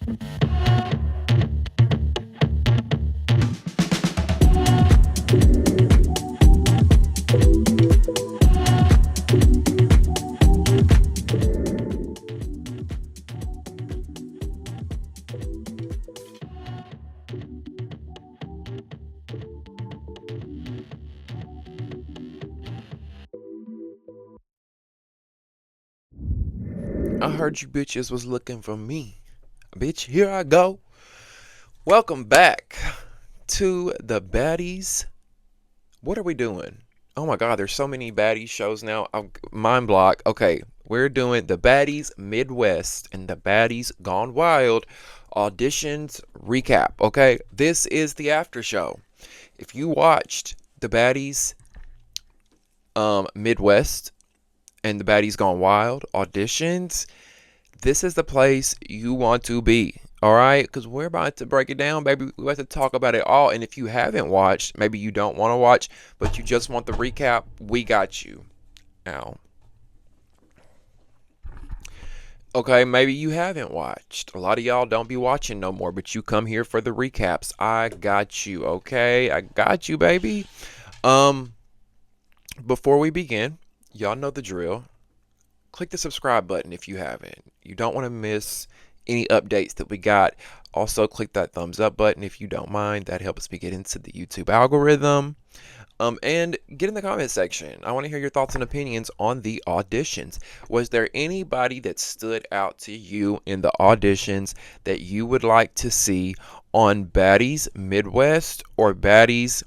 I heard you bitches was looking for me. Bitch, here I go. Welcome back to the Baddies. What are we doing? Oh my god, there's so many Baddies shows now. I'm mind block. Okay, we're doing the Baddies Midwest and the Baddies Gone Wild auditions recap. Okay, this is the after show. If you watched the Baddies Midwest and the Baddies Gone Wild auditions, this is the place you want to be. All right, because we're about to break it down, baby. We're about to talk about it all. And if you haven't watched, maybe you don't want to watch, but you just want the recap, we got you. Now, okay, maybe you haven't watched. A lot of y'all don't be watching no more, but you come here for the recaps. I got you, okay? I got you, baby. Before we begin, y'all know the drill. Click the subscribe button if you haven't. You don't want to miss any updates that we got. Also, click that thumbs up button if you don't mind. That helps me get into the YouTube algorithm. And get in the comment section. I want to hear your thoughts and opinions on the auditions. Was there anybody that stood out to you in the auditions that you would like to see on Baddies Midwest or Baddies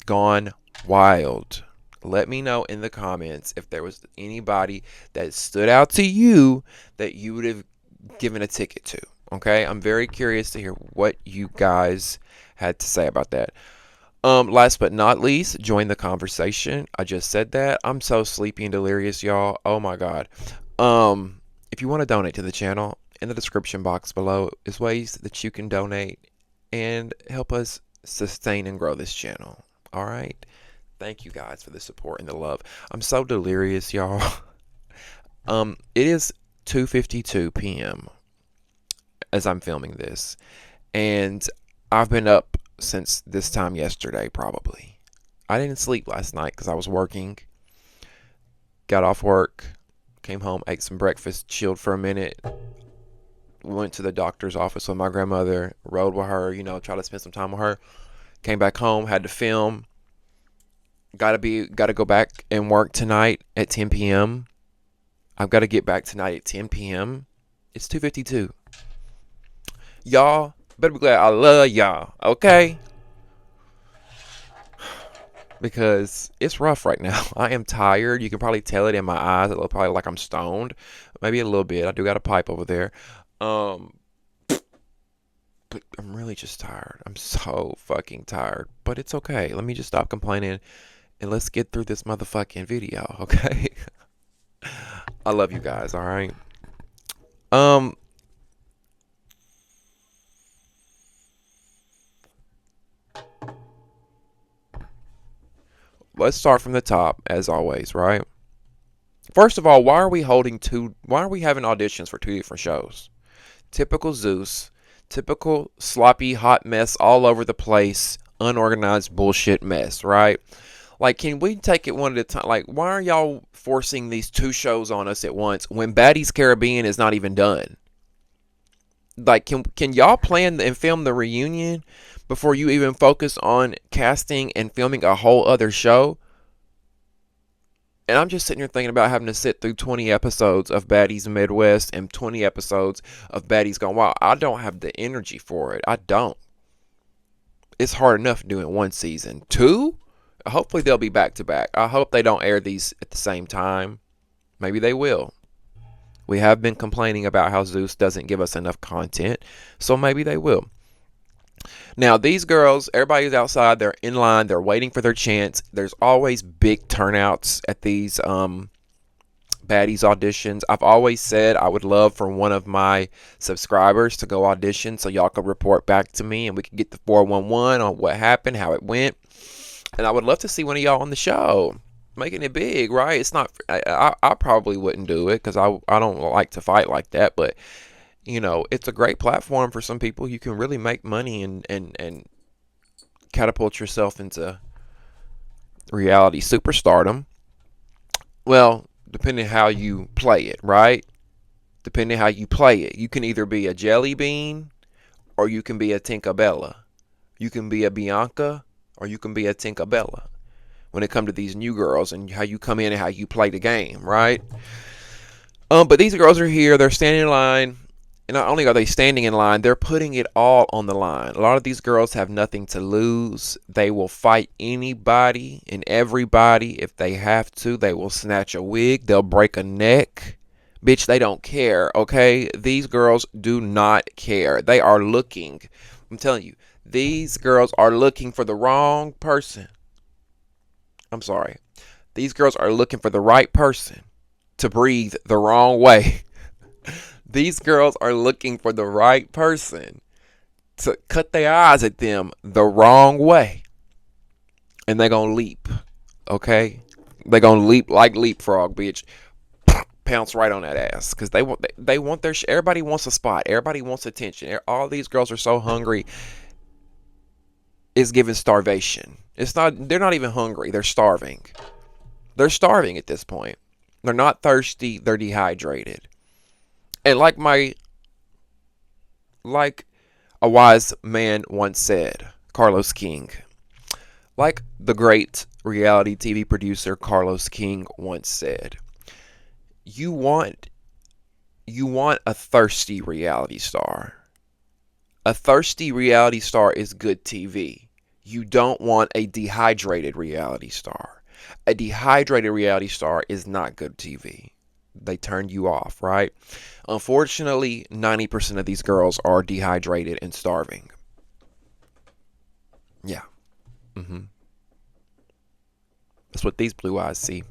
Gone Wild? Let me know in the comments if there was anybody that stood out to you that you would have given a ticket to. Okay, I'm very curious to hear what you guys had to say about that. Last but not least, join the conversation. I just said that. I'm so sleepy and delirious, y'all. Oh my god. If you want to donate to the channel, in the description box below is ways that you can donate and help us sustain and grow this channel. All right. Thank you guys for the support and the love. I'm so delirious, y'all. It is 2:52 p.m. as I'm filming this, and I've been up since this time yesterday, probably. I didn't sleep last night because I was working. Got off work, came home, ate some breakfast, chilled for a minute, went to the doctor's office with my grandmother, rode with her, try to spend some time with her. Came back home, had to film. Gotta go back and work tonight at 10 p.m. I've got to get back tonight at 10 p.m. It's 2:52. Y'all better be glad I love y'all, okay? Because it's rough right now. I am tired. You can probably tell it in my eyes. It looks probably like I'm stoned. Maybe a little bit. I do got a pipe over there. But I'm really just tired. I'm so fucking tired. But it's okay. Let me just stop complaining and let's get through this motherfucking video, okay? I love you guys, all right? Let's start from the top, as always, right? First of all, why are we having auditions for two different shows? Typical Zeus, typical sloppy hot mess all over the place, unorganized bullshit mess, right? Like, can we take it one at a time? Like, why are y'all forcing these two shows on us at once when Baddies Caribbean is not even done? Like, can y'all plan and film the reunion before you even focus on casting and filming a whole other show? And I'm just sitting here thinking about having to sit through 20 episodes of Baddies Midwest and 20 episodes of Baddies Gone Wild. I don't have the energy for it. I don't. It's hard enough doing one season. Two? Hopefully they'll be back to back. I hope they don't air these at the same time. Maybe they will. We have been complaining about how Zeus doesn't give us enough content, so maybe they will. Now, these girls, everybody's outside. They're in line. They're waiting for their chance. There's always big turnouts at these Baddies auditions. I've always said I would love for one of my subscribers to go audition so y'all could report back to me and we could get the 411 on what happened, how it went. And I would love to see one of y'all on the show, making it big, right? It's not. I probably wouldn't do it because I don't like to fight like that. But It's a great platform for some people. You can really make money and catapult yourself into reality superstardom. Well, depending how you play it, right? Depending how you play it. You can either be a jelly bean or you can be a Tinkerbella. You can be a Bianca or you can be a Tinkerbella when it comes to these new girls and how you come in and how you play the game, right? But these girls are here. They're standing in line. And not only are they standing in line, they're putting it all on the line. A lot of these girls have nothing to lose. They will fight anybody and everybody if they have to. They will snatch a wig. They'll break a neck. Bitch, they don't care, okay? These girls do not care. They are looking. I'm telling you, these girls are looking for the wrong person. I'm sorry. These girls are looking for the right person to breathe the wrong way. These girls are looking for the right person to cut their eyes at them the wrong way. And they're going to leap, okay? They're going to leap like leapfrog, bitch. Pounce right on that ass. Because they want their everybody wants a spot. Everybody wants attention. All these girls are so hungry. It's giving starvation. They're not even hungry. They're starving. They're starving at this point. They're not thirsty. They're dehydrated. And like a wise man once said, Carlos King, like the great reality TV producer Carlos King once said, you want a thirsty reality star. A thirsty reality star is good TV. You don't want a dehydrated reality star. A dehydrated reality star is not good TV. They turn you off, right? Unfortunately, 90% of these girls are dehydrated and starving. Yeah. That's what these blue eyes see.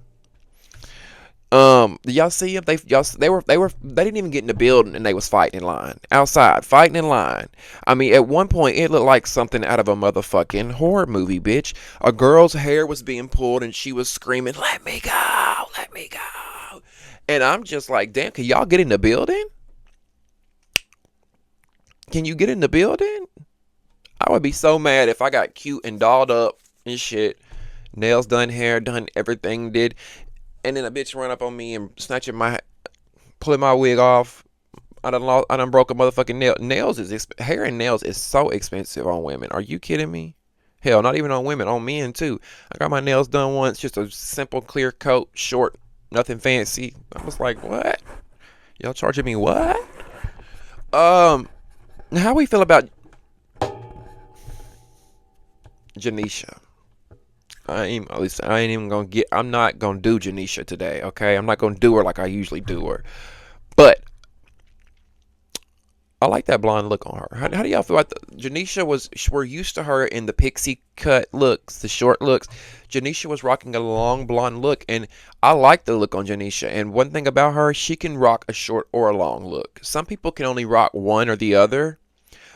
Did y'all see them? They didn't even get in the building and they was fighting in line. Outside, fighting in line. I mean, at one point it looked like something out of a motherfucking horror movie, bitch. A girl's hair was being pulled and she was screaming, "Let me go! Let me go!" And I'm just like, damn, can y'all get in the building? Can you get in the building? I would be so mad if I got cute and dolled up and shit. Nails done, hair done, everything did. And then a bitch run up on me and pulling my wig off. I done broke a motherfucking nail. Hair and nails is so expensive on women. Are you kidding me? Hell, not even on women, on men too. I got my nails done once, just a simple clear coat, short, nothing fancy. I was like, what? Y'all charging me what? How we feel about Janisha? I'm not gonna do Janisha today, okay? I'm not gonna do her like I usually do her. But I like that blonde look on her. How do y'all feel about Janisha? We're used to her in the pixie cut looks, the short looks. Janisha was rocking a long blonde look, and I like the look on Janisha. And one thing about her, she can rock a short or a long look. Some people can only rock one or the other,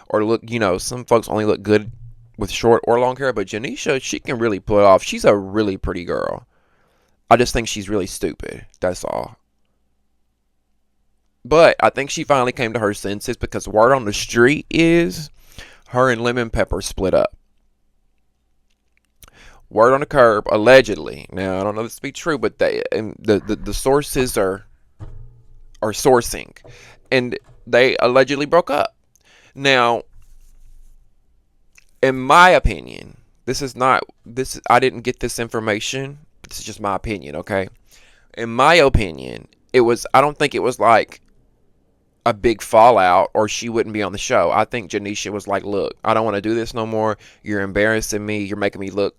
or look, some folks only look good with short or long hair. But Janisha, she can really pull it off. She's a really pretty girl. I just think she's really stupid. That's all. But I think she finally came to her senses because word on the street is her and Lemon Pepper split up. Word on the curb, allegedly. Now I don't know if this to be true, but the sources are sourcing, and they allegedly broke up. Now, in my opinion, I didn't get this information. This is just my opinion, okay? In my opinion, I don't think it was like a big fallout or she wouldn't be on the show. I think Janisha was like, look, I don't want to do this no more. You're embarrassing me. You're making me look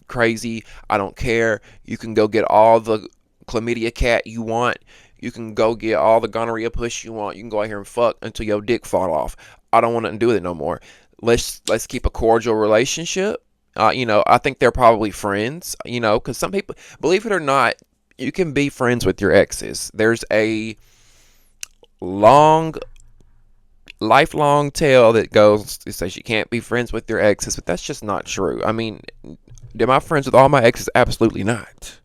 crazy. I don't care. You can go get all the chlamydia cat you want. You can go get all the gonorrhea push you want. You can go out here and fuck until your dick fall off. I don't want to do with it no more. Let's keep a cordial relationship. I think they're probably friends, because some people, believe it or not, you can be friends with your exes. There's a lifelong tale that says you can't be friends with your exes, but that's just not true. I mean, am I friends with all my exes? Absolutely not.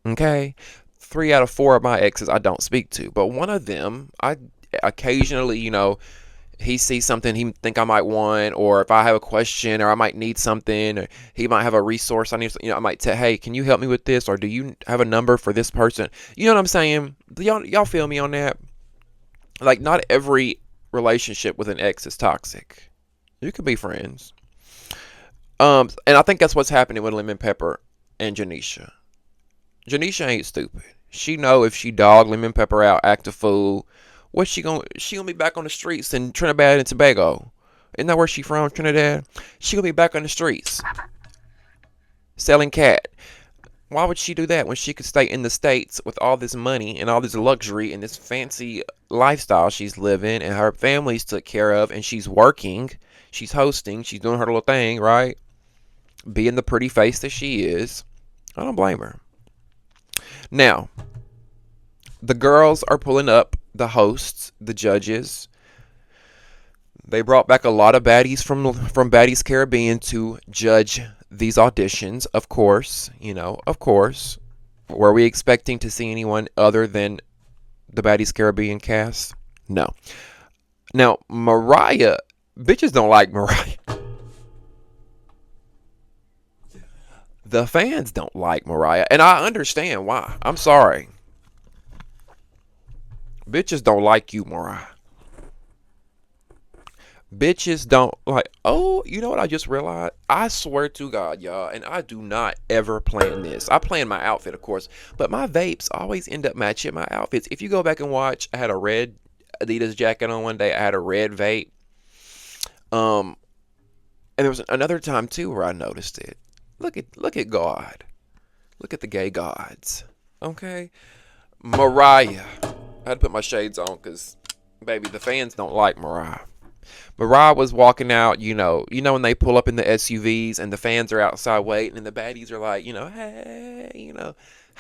Okay? 3 out of 4 of my exes I don't speak to, but one of them occasionally, he sees something he think I might want, or if I have a question, or I might need something, or he might have a resource I need. I might say, hey, can you help me with this, or do you have a number for this person? You know what I'm saying? Y'all feel me on that? Like, not every relationship with an ex is toxic. You can be friends. And I think that's what's happening with Lemon Pepper and Janisha. Janisha ain't stupid. She know if she dog Lemon Pepper out, act a fool, what's she gonna? She gonna be back on the streets in Trinidad and Tobago. Isn't that where she from, Trinidad? She gonna be back on the streets selling cat. Why would she do that when she could stay in the States with all this money and all this luxury and this fancy lifestyle she's living, and her family's took care of, and she's working, she's hosting, she's doing her little thing, right? Being the pretty face that she is. I don't blame her. Now, the girls are pulling up, the hosts, the judges. They brought back a lot of baddies from Baddies Caribbean to judge these auditions, of course. Of course. Were we expecting to see anyone other than the Baddies Caribbean cast? No. Now, Mariah, bitches don't like Mariah. The fans don't like Mariah, and I understand why. I'm sorry. Bitches don't like you, Mariah. Bitches don't like. Oh, you know what I just realized? I swear to God, y'all, and I do not ever plan this. I plan my outfit, of course, but my vapes always end up matching my outfits. If you go back and watch, I had a red Adidas jacket on one day. I had a red vape. And there was another time too where I noticed it. Look at God. Look at the gay gods. Okay, Mariah. I had to put my shades on because, baby, the fans don't like Mariah. Mariah was walking out, when they pull up in the SUVs and the fans are outside waiting and the baddies are like, hey,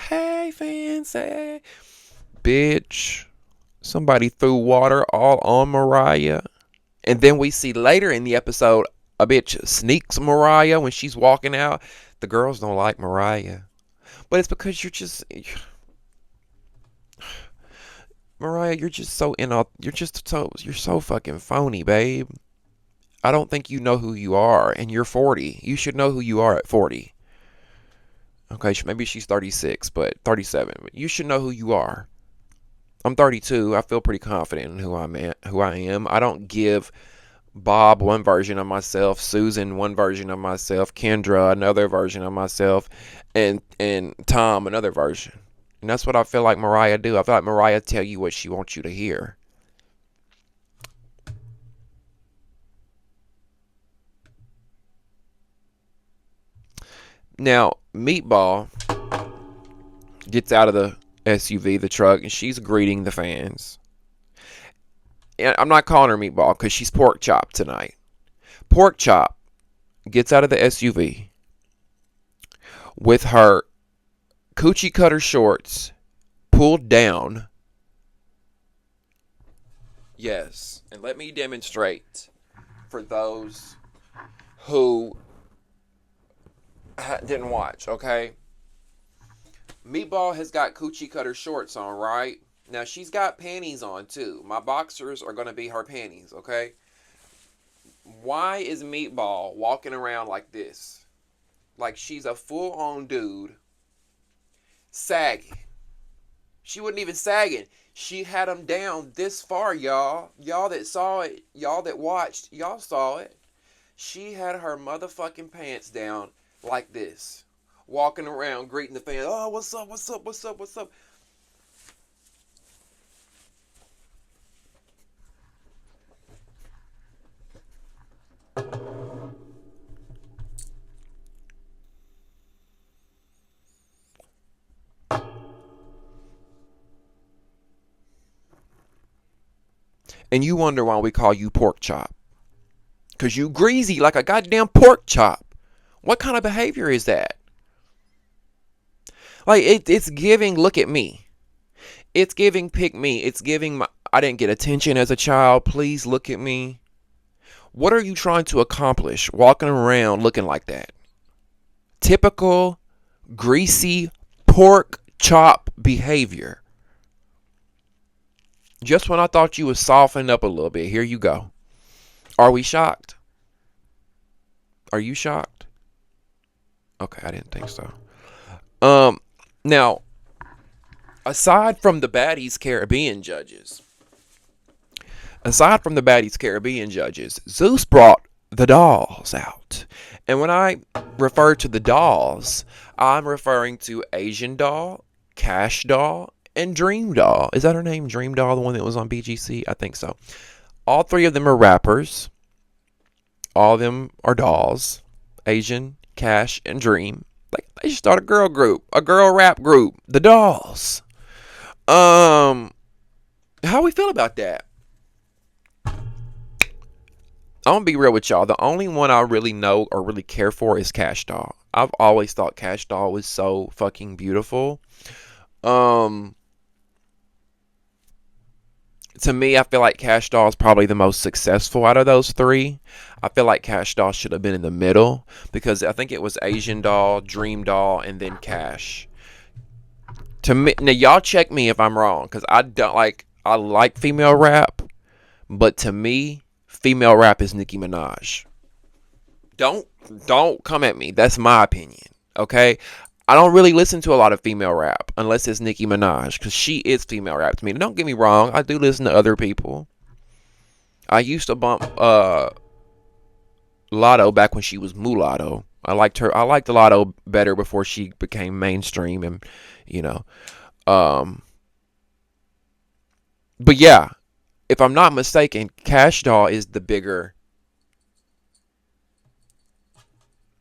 hey, fans, hey. Bitch, somebody threw water all on Mariah. And then we see later in the episode, a bitch sneaks Mariah when she's walking out. The girls don't like Mariah. But it's because Mariah, you're so fucking phony, babe. I don't think you know who you are, and you're 40. You should know who you are at 40. Okay, maybe she's 36, but 37. But you should know who you are. I'm 32. I feel pretty confident in who I am. I don't give Bob one version of myself, Susan one version of myself, Kendra another version of myself, and Tom another version. And that's what I feel like Mariah do. I feel like Mariah tell you what she wants you to hear. Now, Meatball gets out of the SUV, the truck, and she's greeting the fans. And I'm not calling her Meatball because she's Pork Chop tonight. Pork Chop gets out of the SUV with her coochie cutter shorts pulled down. Yes, and let me demonstrate for those who didn't watch, okay? Meatball has got coochie cutter shorts on, right? Now, she's got panties on, too. My boxers are going to be her panties, okay? Why is Meatball walking around like this? Like she's a full-on dude, sagging. She wasn't even sagging. She had them down this far, y'all. Y'all that saw it, y'all that watched, y'all saw it. She had her motherfucking pants down like this, walking around greeting the fans. Oh, what's up, what's up, what's up, what's up? And you wonder why we call you Pork Chop. Because you greasy like a goddamn pork chop. What kind of behavior is that? Like, it's giving, look at me. It's giving, pick me. It's giving, I didn't get attention as a child. Please look at me. What are you trying to accomplish walking around looking like that? Typical, greasy, pork chop behavior. Just when I thought you was softening up a little bit, here you go. Are we shocked? Are you shocked? Okay, I didn't think so. Now, aside from the Baddies Caribbean judges, Zeus brought the dolls out. And when I refer to the dolls, I'm referring to Asian doll, Cash doll, and Dream doll. Is that her name? Dream doll, the one that was on BGC? I think so. All three of them are rappers. All of them are dolls. Asian, Cash, and Dream. Like, they should start a girl group, a girl rap group, the Dolls. How we feel about that? I'm gonna be real with y'all. The only one I really know or really care for is Cash Doll. I've always thought Cash Doll was so fucking beautiful. To me, I feel like Cash Doll is probably the most successful out of those three. I feel like Cash Doll should have been in the middle because I think it was Asian Doll, Dream Doll, and then Cash. To me, now y'all check me if I'm wrong, because I like female rap, but to me, female rap is Nicki Minaj. Don't come at me. That's my opinion. Okay? I don't really listen to a lot of female rap unless it's Nicki Minaj, because she is female rap to me. Don't get me wrong, I do listen to other people. I used to bump Lotto back when she was Mulatto. I liked Lotto better before she became mainstream, and you know. But yeah, if I'm not mistaken, Cash Doll is the bigger.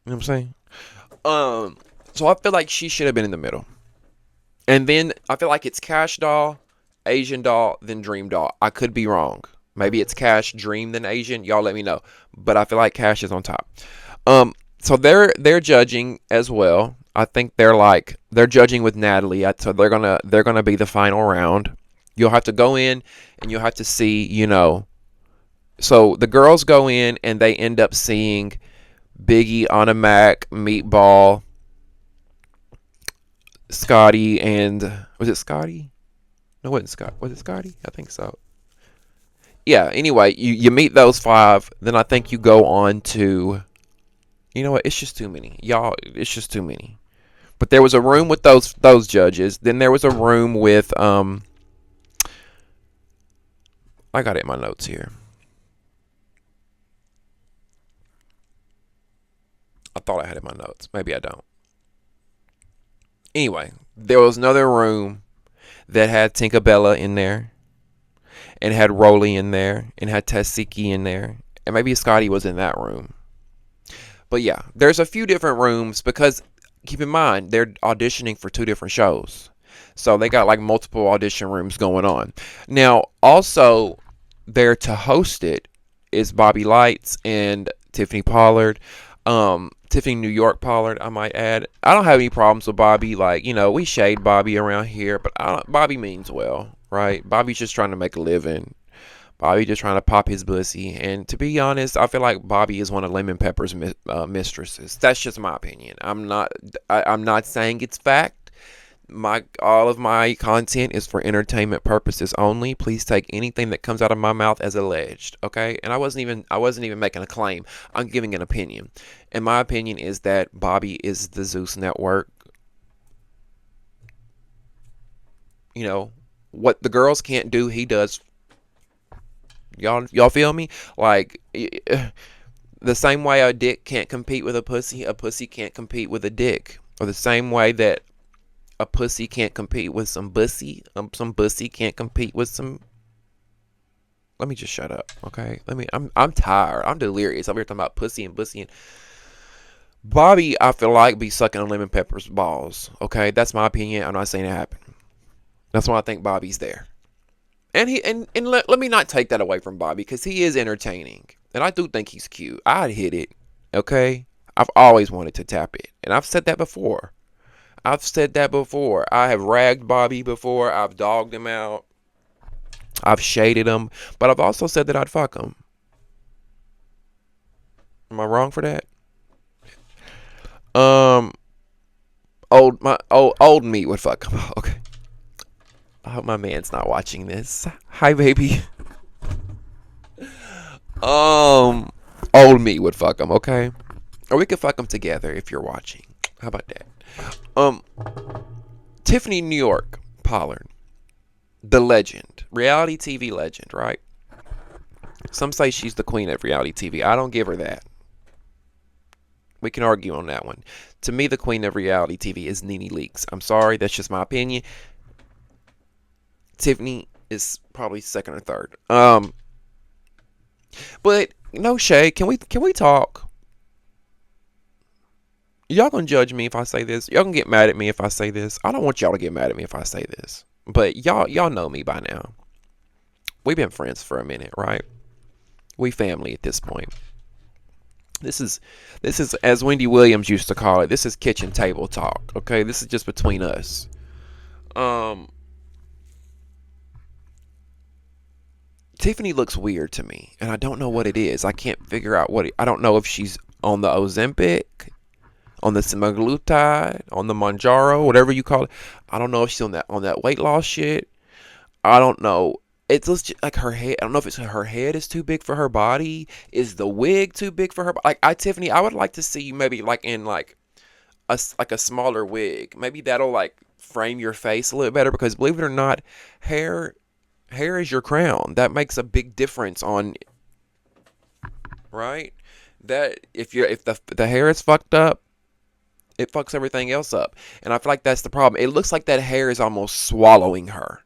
You know what I'm saying? So I feel like she should have been in the middle. And then I feel like it's Cash Doll, Asian Doll, then Dream Doll. I could be wrong. Maybe it's Cash, Dream, then Asian. Y'all let me know. But I feel like Cash is on top. So they're judging as well. I think they're judging with Natalie. So they're gonna be the final round. You'll have to go in and you'll have to see, you know. So the girls go in and they end up seeing Biggie, Anna Mac, Meatball, Scotty, and was it Scotty? No, it wasn't Scott. Was it Scotty? I think so. Yeah, anyway, you meet those five, then I think you go on to, you know what, it's just too many. Y'all, it's just too many. But there was a room with those judges. Then there was a room with I got it in my notes here. I thought I had it in my notes. Maybe I don't. Anyway, there was another room that had Tinkerbella in there, and had Rolly in there, and had Tasiki in there, and maybe Scotty was in that room. But yeah, there's a few different rooms because keep in mind they're auditioning for two different shows, so they got like multiple audition rooms going on. Now, also there to host it is Bobby Lights and Tiffany Pollard. Tiffany New York Pollard, I might add. I don't have any problems with Bobby. Like, you know, we shade Bobby around here, but Bobby means well, right? Bobby's just trying to make a living. Bobby just trying to pop his pussy. And to be honest, I feel like Bobby is one of Lemon Pepper's mistresses. That's just my opinion. I'm not saying it's fact. All of my content is for entertainment purposes only. Please take anything that comes out of my mouth as alleged, okay? And I wasn't even making a claim. I'm giving an opinion. And my opinion is that Bobby is the Zeus Network. You know, what the girls can't do, he does. Y'all feel me? Like, the same way a dick can't compete with a pussy can't compete with a dick. Or the same way that a pussy can't compete with some bussy can't compete with some. Let me just shut up, okay? I'm tired. I'm delirious. I'm here talking about pussy and bussy and Bobby. I feel like be sucking on Lemon Pepper's balls. Okay, that's my opinion. I'm not saying it happened. That's why I think Bobby's there. And let me not take that away from Bobby because he is entertaining, and I do think he's cute. I'd hit it, okay? I've always wanted to tap it, and I've said that before. I have ragged Bobby before. I've dogged him out. I've shaded him. But I've also said that I'd fuck him. Am I wrong for that? Old meat would fuck him. Okay. I hope my man's not watching this. Hi, baby. Old me would fuck him, okay? Or we could fuck them together if you're watching. How about that? Um, Tiffany New York Pollard, the legend, reality TV legend, right? Some say she's the queen of reality TV. I don't give her that. We can argue on that one. To me, the queen of reality TV is Nene Leakes. I'm sorry, that's just my opinion. Tiffany is probably second or third. But no shade. Can we talk? Y'all gonna judge me if I say this. Y'all gonna get mad at me if I say this. I don't want y'all to get mad at me if I say this. But y'all know me by now. We've been friends for a minute, right? We family at this point. This is as Wendy Williams used to call it. This is kitchen table talk. Okay, this is just between us. Tiffany looks weird to me, and I don't know what it is. I can't figure out what I don't know if she's on the Ozempic, on the semaglutide, on the Manjaro, whatever you call it. I don't know if she's on that weight loss shit. I don't know. It looks like her head. I don't know if it's her head is too big for her body. Is the wig too big for her? Like Tiffany, I would like to see you maybe like in like a smaller wig. Maybe that'll like frame your face a little better because believe it or not, hair is your crown. That makes a big difference on right. That if the hair is fucked up, it fucks everything else up. And I feel like that's the problem. It looks like that hair is almost swallowing her.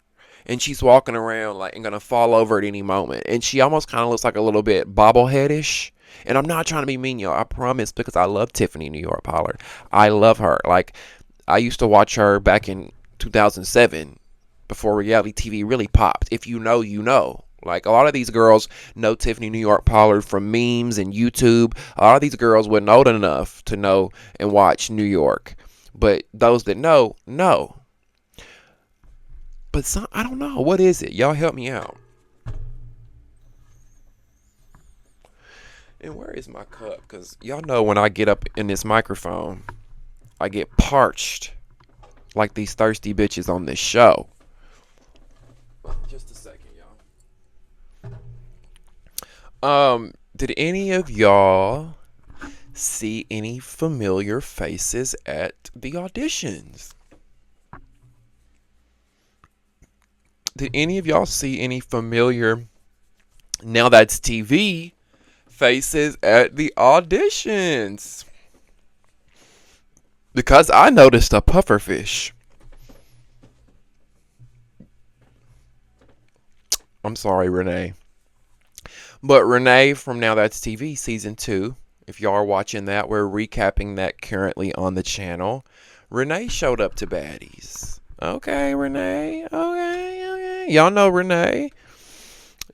And she's walking around like and gonna fall over at any moment. And she almost kind of looks like a little bit bobbleheadish. And I'm not trying to be mean, y'all. I promise, because I love Tiffany New York Pollard. I love her. Like I used to watch her back in 2007 before reality TV really popped. If you know, you know. Like a lot of these girls know Tiffany New York Pollard from memes and YouTube. A lot of these girls weren't old enough to know and watch New York. But those that know, know. But I don't know. What is it? Y'all help me out. And where is my cup? Because y'all know when I get up in this microphone, I get parched like these thirsty bitches on this show. Just a second, y'all. Did any of y'all see any familiar faces at the auditions? Did any of y'all see any familiar Now That's TV faces at the auditions? Because I noticed a pufferfish. I'm sorry, Renee. But Renee from Now That's TV season 2, if y'all are watching that, we're recapping that currently on the channel. Renee showed up to Baddies. Okay, Renee. Okay. Y'all know Renee.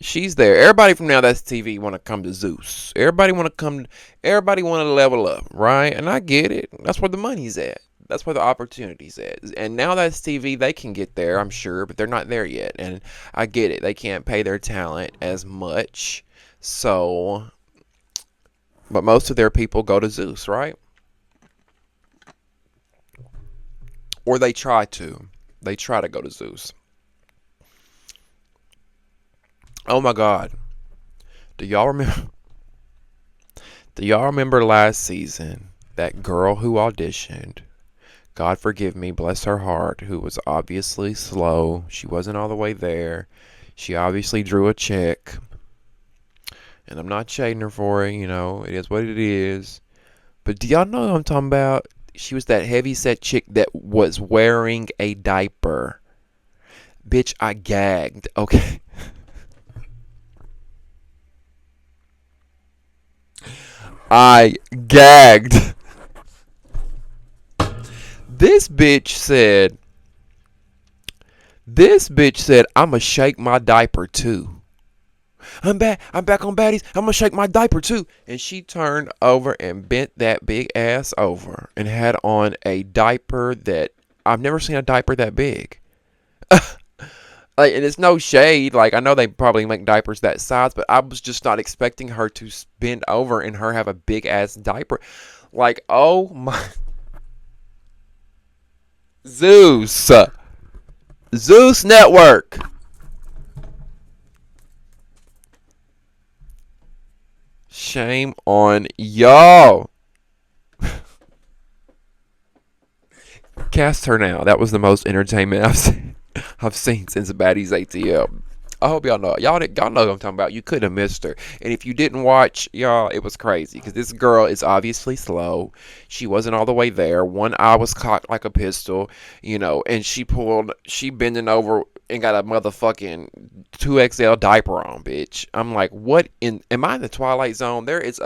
She's there. Everybody from Now That's TV want to come to Zeus. Everybody want to level up, right? And I get it. That's where the money's at. That's where the opportunity's at. And Now That's TV, they can get there, I'm sure, but they're not there yet. And I get it. They can't pay their talent as much. So, but most of their people go to Zeus, right? Or they try to. They try to go to Zeus. Oh my God. Do y'all remember last season that girl who auditioned? God forgive me, bless her heart, who was obviously slow. She wasn't all the way there. She obviously drew a check. And I'm not shading her for it, you know. It is what it is. But do y'all know what I'm talking about? She was that heavy-set chick that was wearing a diaper. Bitch, I gagged. Okay. I gagged. This bitch said, I'ma shake my diaper too. I'm back on Baddies. I'm gonna shake my diaper too. And she turned over and bent that big ass over and had on a diaper that I've never seen a diaper that big. Like, and it's no shade. Like, I know they probably make diapers that size, but I was just not expecting her to bend over and her have a big ass diaper. Like, oh my. Zeus. Zeus Network. Shame on y'all. Cast her now. That was the most entertainment I've seen since Baddies ATL. I hope y'all know. Y'all know what I'm talking about. You couldn't have missed her. And if you didn't watch, y'all, it was crazy. Because this girl is obviously slow. She wasn't all the way there. One eye was cocked like a pistol, and she bending over and got a motherfucking 2XL diaper on, bitch. I'm like, what am I in the Twilight Zone? There is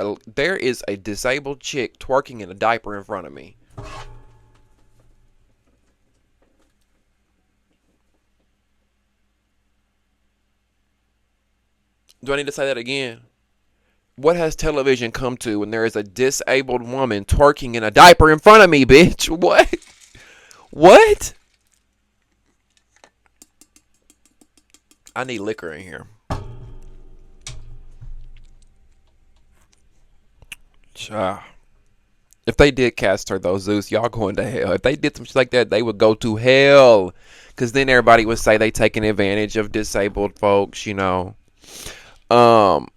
a disabled chick twerking in a diaper in front of me. Do I need to say that again? What has television come to when there is a disabled woman twerking in a diaper in front of me, bitch? What? What? I need liquor in here. If they did cast her, though, Zeus, y'all going to hell. If they did some shit like that, they would go to hell. Because then everybody would say they taking advantage of disabled folks. Um,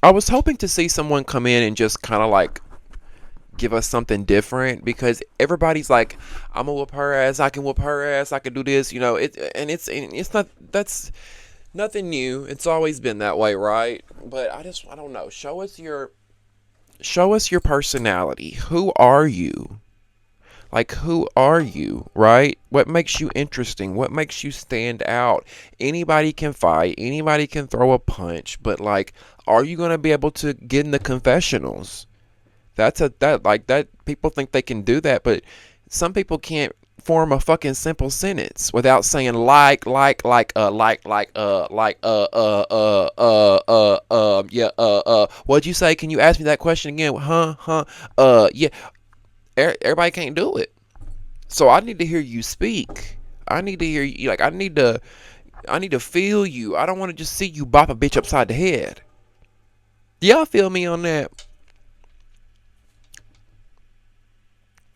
I was hoping to see someone come in and just kind of like give us something different, because everybody's like, I'm gonna whoop her ass, I can whoop her ass, I can do this, it's not, that's nothing new. It's always been that way, right? But I don't know. Show us your personality. Who are you? Like, who are you, right? What makes you interesting? What makes you stand out? Anybody can fight. Anybody can throw a punch. But, like, are you going to be able to get in the confessionals? That people think they can do that, but some people can't form a fucking simple sentence without saying what'd you say? Can you ask me that question again? Yeah. Everybody can't do it. So I need to hear you speak. I need to hear you. Like, I need to feel you. I don't want to just see you bop a bitch upside the head. Do y'all feel me on that?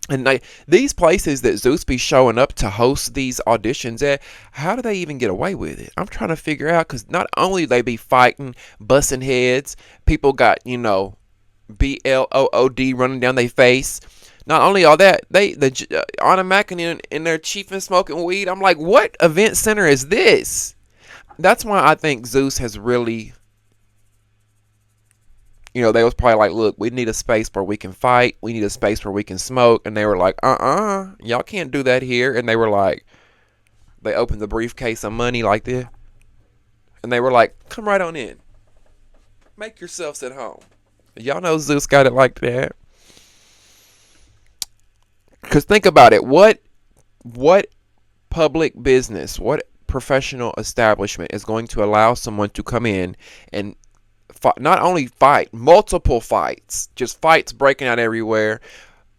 And these places that Zeus be showing up to host these auditions at, how do they even get away with it? I'm trying to figure out, because not only they be fighting, busting heads, people got, BLOOD running down their face. Not only all that, Anna Mack in their chief and smoking weed. I'm like, what event center is this? That's why I think Zeus has really, they was probably like, look, we need a space where we can fight. We need a space where we can smoke. And they were like, y'all can't do that here. And they were like, they opened the briefcase of money like this. And they were like, come right on in. Make yourselves at home. Y'all know Zeus got it like that. Because think about it. What public business, what professional establishment is going to allow someone to come in and not only fight, multiple fights, just fights breaking out everywhere,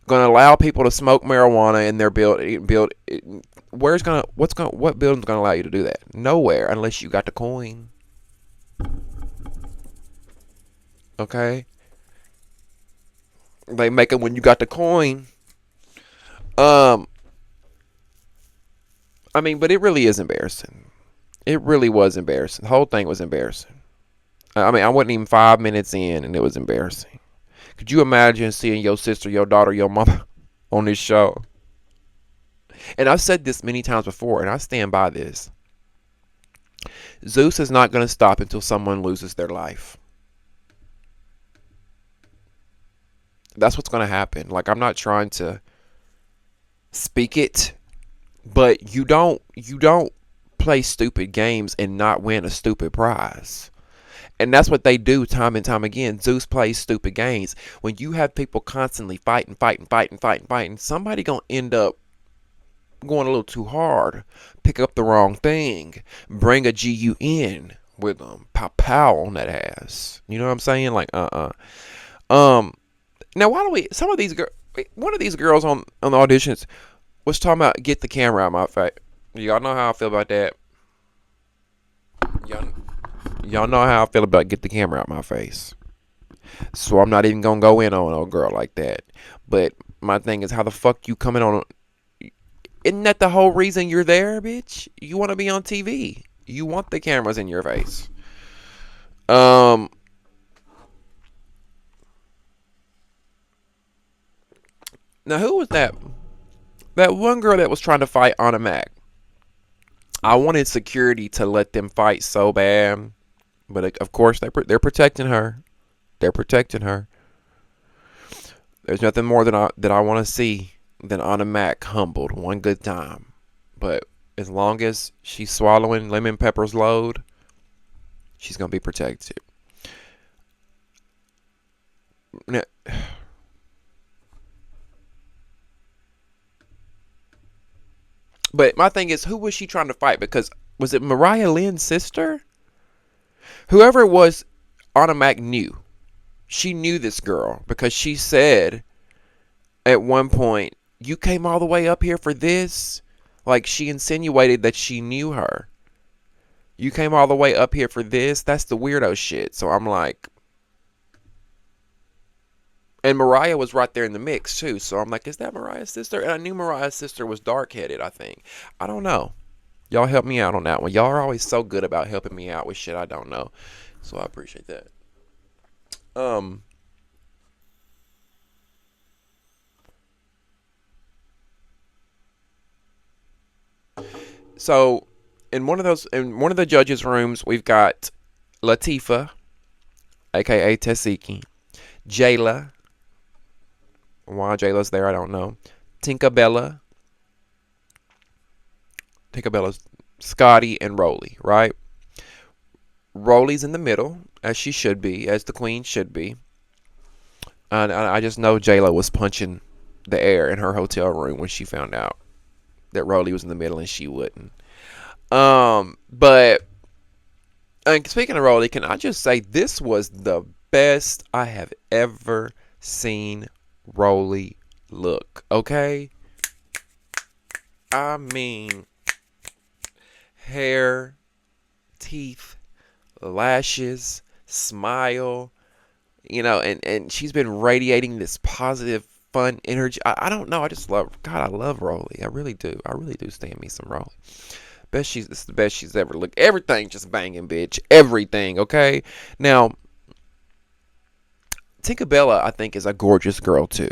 going to allow people to smoke marijuana in their what building's going to allow you to do that? Nowhere, unless you got the coin. Okay? They make it when you got the coin. But it really is embarrassing. It really was embarrassing. The whole thing was embarrassing. I wasn't even 5 minutes in, and it was embarrassing. Could you imagine seeing your sister, your daughter, your mother on this show? And I've said this many times before, and I stand by this. Zeus is not going to stop until someone loses their life. That's what's going to happen. Like, I'm not trying to speak it, but you don't play stupid games and not win a stupid prize. And that's what they do time and time again. Zeus plays stupid games. When you have people constantly fighting, somebody gonna end up going a little too hard, pick up the wrong thing, bring a GUN with them, pow on that ass. You know what I'm saying? Like, Now, why don't we? One of these girls on the auditions was talking about get the camera out of my face. Y'all know how I feel about that. Y'all know how I feel about get the camera out my face. So I'm not even gonna go in on a girl like that. But my thing is, how the fuck you coming on? Isn't that the whole reason you're there, bitch? You want to be on TV. You want the cameras in your face. Um. Now, who was that? That one girl that was trying to fight Anna Mac. I wanted security to let them fight so bad, but of course they're protecting her. They're protecting her. There's nothing more that I want to see than Anna Mac humbled one good time. But as long as she's swallowing lemon pepper's load, she's gonna be protected. Now, but my thing is, who was she trying to fight? Because was it Mariah Lynn's sister? Whoever it was, Anna Mac knew. She knew this girl because she said at one point, "You came all the way up here for this?" Like, she insinuated that she knew her. You came all the way up here for this? That's the weirdo shit. So I'm like, and Mariah was right there in the mix too. So I'm like, is that Mariah's sister? And I knew Mariah's sister was dark-headed, I think. I don't know. Y'all help me out on that one. Y'all are always so good about helping me out with shit I don't know. So I appreciate that. So in one of the judges' rooms, we've got Latifah, aka Tesiki, Jayla. Why Jayla's there, I don't know. Tinkerbella, Scotty, and Rolly, right? Rolly's in the middle, as she should be, as the queen should be. And I just know Jayla was punching the air in her hotel room when she found out that Rolly was in the middle and she wouldn't. But and speaking of Rolly, can I just say this was the best I have ever seen Rolly look. Okay? I mean, hair, teeth, lashes, smile, and she's been radiating this positive, fun energy. I don't know. I just love, God, I love Rolly. I really do. I really do stand me some Rolly. This is the best she's ever looked. Everything just banging, bitch. Everything, okay? Now, Tinkerbella, I think, is a gorgeous girl, too.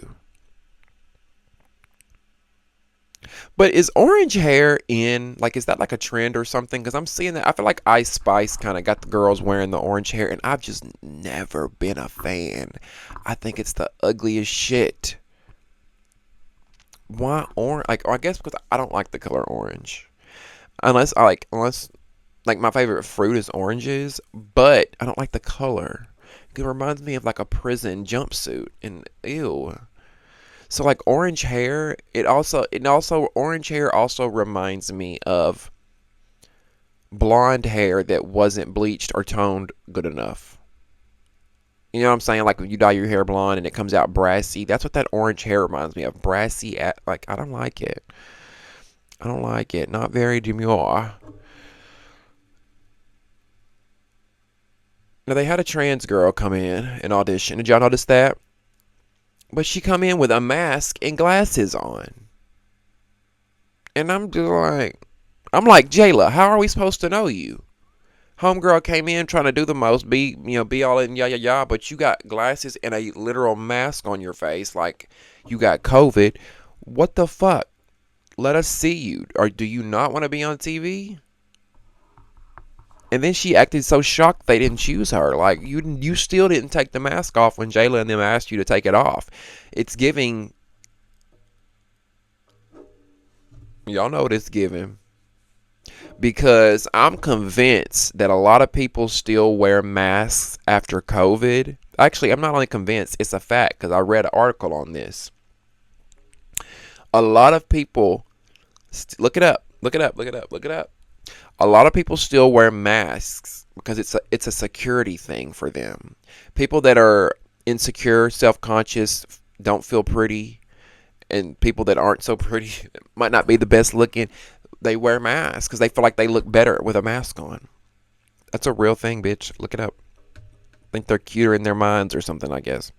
But is orange hair in, like, is that like a trend or something? Because I'm seeing that. I feel like Ice Spice kind of got the girls wearing the orange hair, and I've just never been a fan. I think it's the ugliest shit. Why orange? Like, I guess because I don't like the color orange. Unless like my favorite fruit is oranges, but I don't like the color. It reminds me of like a prison jumpsuit, and ew. So like orange hair, orange hair also reminds me of blonde hair that wasn't bleached or toned good enough. You know what I'm saying? Like when you dye your hair blonde and it comes out brassy, that's what that orange hair reminds me of. Brassy, like I don't like it. I don't like it. Not very demure. Now they had a trans girl come in and audition. Did y'all notice that? But she come in with a mask and glasses on. And I'm like, Jayla, how are we supposed to know you? Homegirl came in trying to do the most, be all in ya, but you got glasses and a literal mask on your face like you got COVID. What the fuck? Let us see you. Or do you not want to be on TV? And then she acted so shocked they didn't choose her. Like, you still didn't take the mask off when Jayla and them asked you to take it off. It's giving. Y'all know what it's giving. Because I'm convinced that a lot of people still wear masks after COVID. Actually, I'm not only convinced, it's a fact because I read an article on this. A lot of people, look it up. A lot of people still wear masks because it's a security thing for them. People that are insecure, self-conscious, don't feel pretty, and people that aren't so pretty, might not be the best looking, they wear masks because they feel like they look better with a mask on. That's a real thing, bitch. Look it up. Think they're cuter in their minds or something, I guess.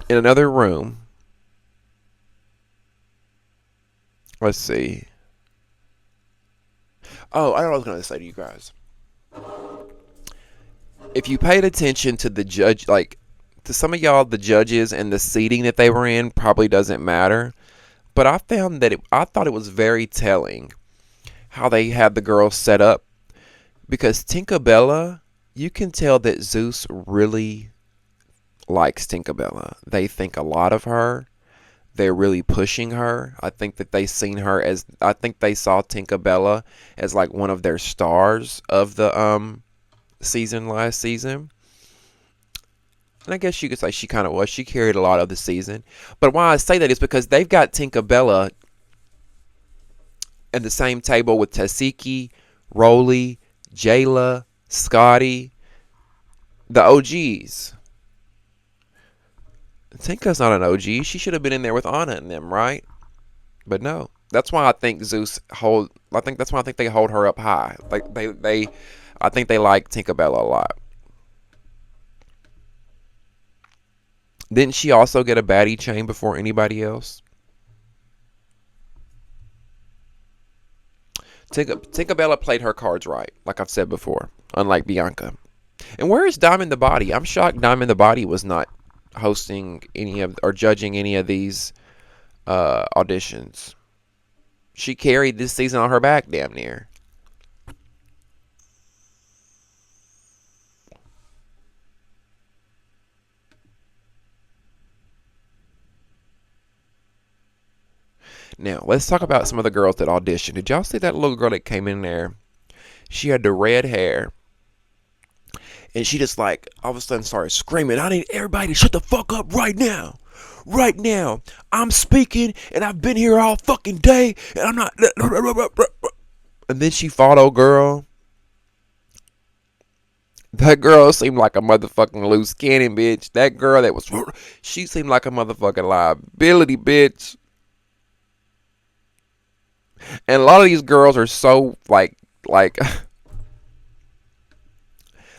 in another room. Let's see. Oh, I know what I was going to say to you guys. If you paid attention to the judge, like to some of y'all, the judges and the seating that they were in probably doesn't matter. But I found that I thought it was very telling how they had the girls set up, because Tinkerbella, you can tell that Zeus really likes Tinkerbella. They think a lot of her. They're really pushing her. I think that I think they saw Tinkerbella as like one of their stars of the season last season. And I guess you could say she kind of was. She carried a lot of the season. But why I say that is because they've got Tinkerbella at the same table with Tasiki, Rolly, Jayla, Scotty, the OGs. Tinka's not an OG. She should have been in there with Anna and them, right? But no. That's why I think that's why I think they hold her up high. Like I think they like Tinkerbella a lot. Didn't she also get a baddie chain before anybody else? Tinkerbella played her cards right, like I've said before, unlike Bianca. And where is Diamond the Body? I'm shocked Diamond the Body was not hosting any of or judging any of these auditions. She carried this season on her back, damn near. Now, let's talk about some of the girls that auditioned. Did y'all see that little girl that came in there? She had the red hair. And she just like all of a sudden started screaming, I need everybody to shut the fuck up right now. Right now. I'm speaking and I've been here all fucking day and I'm not. And then she fought old girl. That girl seemed like a motherfucking loose cannon, bitch. That girl that was, she seemed like a motherfucking liability, bitch. And a lot of these girls are so like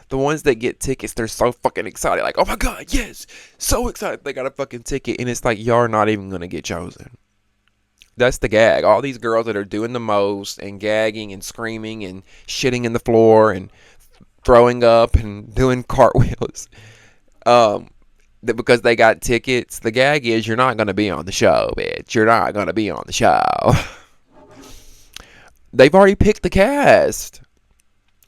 the ones that get tickets, they're so fucking excited. Like, oh my god, yes, so excited they got a fucking ticket, and it's like y'all are not even gonna get chosen. That's the gag. All these girls that are doing the most and gagging and screaming and shitting in the floor and throwing up and doing cartwheels, that because they got tickets. The gag is you're not gonna be on the show, bitch. You're not gonna be on the show. They've already picked the cast.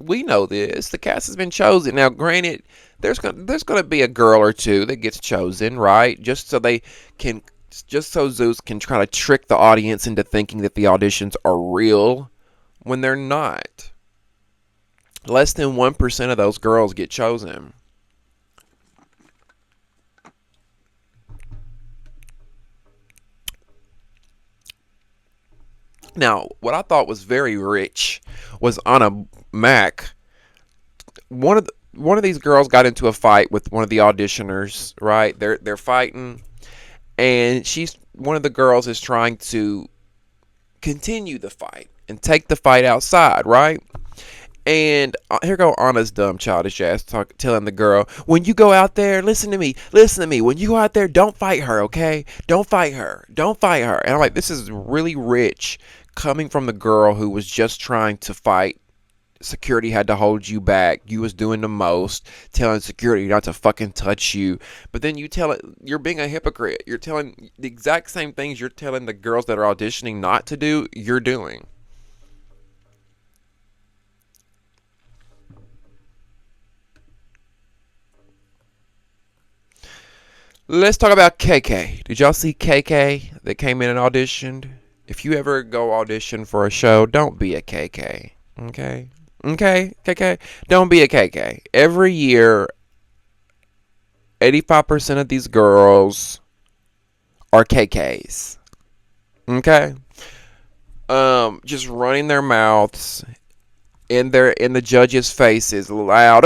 We know this. The cast has been chosen. Now, granted, there's gonna be a girl or two that gets chosen, right? Just so Zeus can try to trick the audience into thinking that the auditions are real when they're not. Less than 1% of those girls get chosen. Now, what I thought was very rich was Anna Mac. One of these girls got into a fight with one of the auditioners, right? They're fighting, and she's one of the girls is trying to continue the fight and take the fight outside, right? And here go Anna's dumb childish ass telling the girl, when you go out there, listen to me. When you go out there, don't fight her, okay? Don't fight her. And I'm like, this is really rich coming from the girl who was just trying to fight. Security had to hold you back. You was doing the most, telling security not to fucking touch you. But then you're being a hypocrite. You're telling the exact same things you're telling the girls that are auditioning not to do, you're doing. Let's talk about KK. Did y'all see KK that came in and auditioned? If you ever go audition for a show, don't be a KK. Okay? Okay, KK? Don't be a KK. Every year, 85% of these girls are KKs. Okay? Just running their mouths in the judges' faces loud,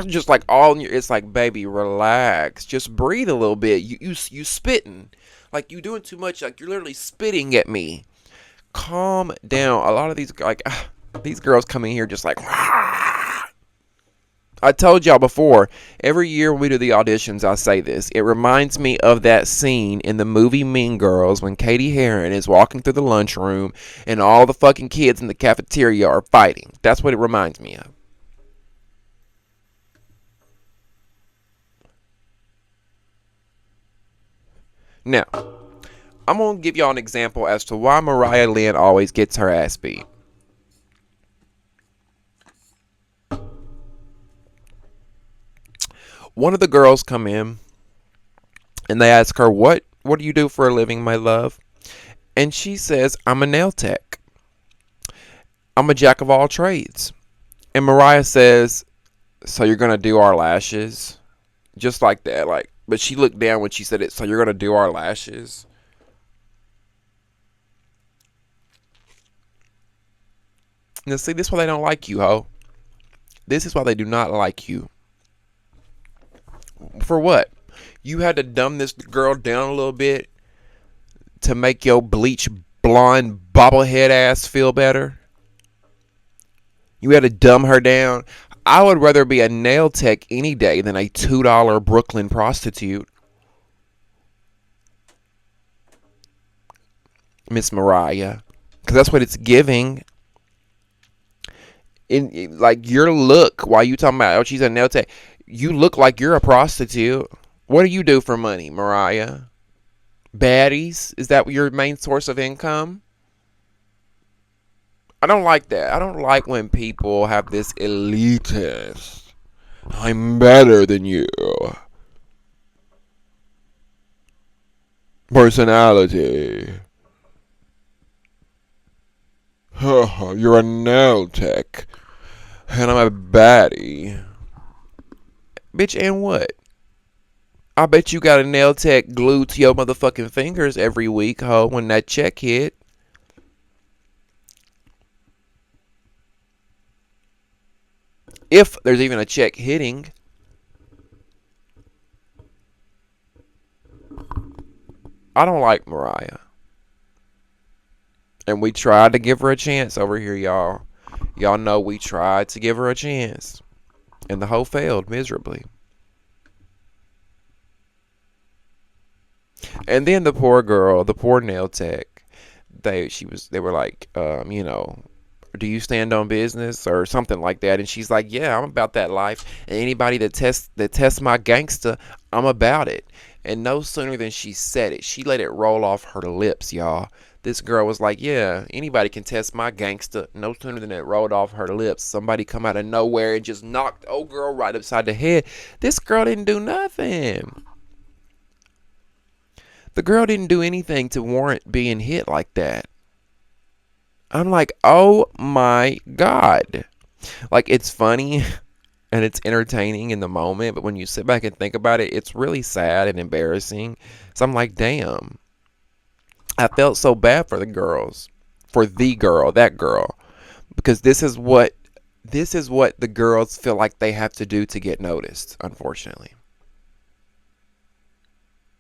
just like all in your, it's like, baby, relax, just breathe a little bit. You spitting, like you doing too much, like you're literally spitting at me. Calm down. A lot of these these girls come in here just like I told y'all before, every year when we do the auditions, I say this. It reminds me of that scene in the movie Mean Girls when Katie Heron is walking through the lunchroom and all the fucking kids in the cafeteria are fighting. That's what it reminds me of. Now, I'm going to give y'all an example as to why Mariah Lynn always gets her ass beat. One of the girls come in and they ask her, what do you do for a living, my love? And she says, I'm a nail tech. I'm a jack of all trades. And Mariah says, so you're going to do our lashes? Just like that. But she looked down when she said it, so you're going to do our lashes? Now, see, this is why they don't like you, ho. This is why they do not like you. For what? You had to dumb this girl down a little bit to make your bleach blonde bobblehead ass feel better? You had to dumb her down? I would rather be a nail tech any day than a $2 Brooklyn prostitute. Miss Mariah. Because that's what it's giving. Like your look, while you talking about, oh, she's a nail tech, you look like you're a prostitute. What do you do for money, Mariah? Baddies? Is that your main source of income? I don't like that. I don't like when people have this elitist, I'm better than you personality. You're a nail tech, and I'm a baddie. Bitch, and what? I bet you got a nail tech glued to your motherfucking fingers every week, ho, when that check hit. If there's even a check hitting. I don't like Mariah. And we tried to give her a chance over here, y'all. Y'all know we tried to give her a chance. And the hoe failed miserably. And then the poor girl, the poor nail tech, they were like, do you stand on business or something like that? And she's like, yeah, I'm about that life. And anybody that tests my gangster, I'm about it. And no sooner than she said it, she let it roll off her lips, y'all. This girl was like, yeah, anybody can test my gangster. No sooner than it rolled off her lips, somebody come out of nowhere and just knocked the old girl right upside the head. This girl didn't do nothing. The girl didn't do anything to warrant being hit like that. I'm like, oh my God. Like, it's funny and it's entertaining in the moment, but when you sit back and think about it, it's really sad and embarrassing. So I'm like, damn. I felt so bad for the girls. For the girl, that girl. Because this is what the girls feel like they have to do to get noticed, unfortunately.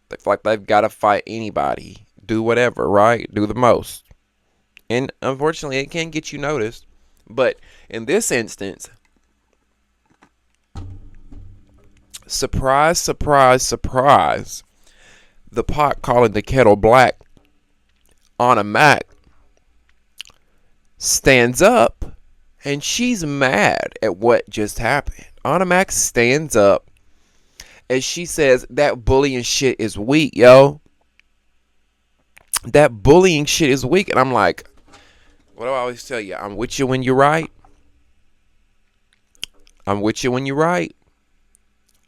They feel like they've got to fight anybody. Do whatever, right? Do the most. And unfortunately, it can get you noticed. But in this instance, surprise, surprise, surprise, the pot calling the kettle black, Anna Mac stands up and she's mad at what just happened. Anna Mac stands up and she says, that bullying shit is weak, yo. That bullying shit is weak. And I'm like, what do I always tell you? I'm with you when you're right. I'm with you when you're right.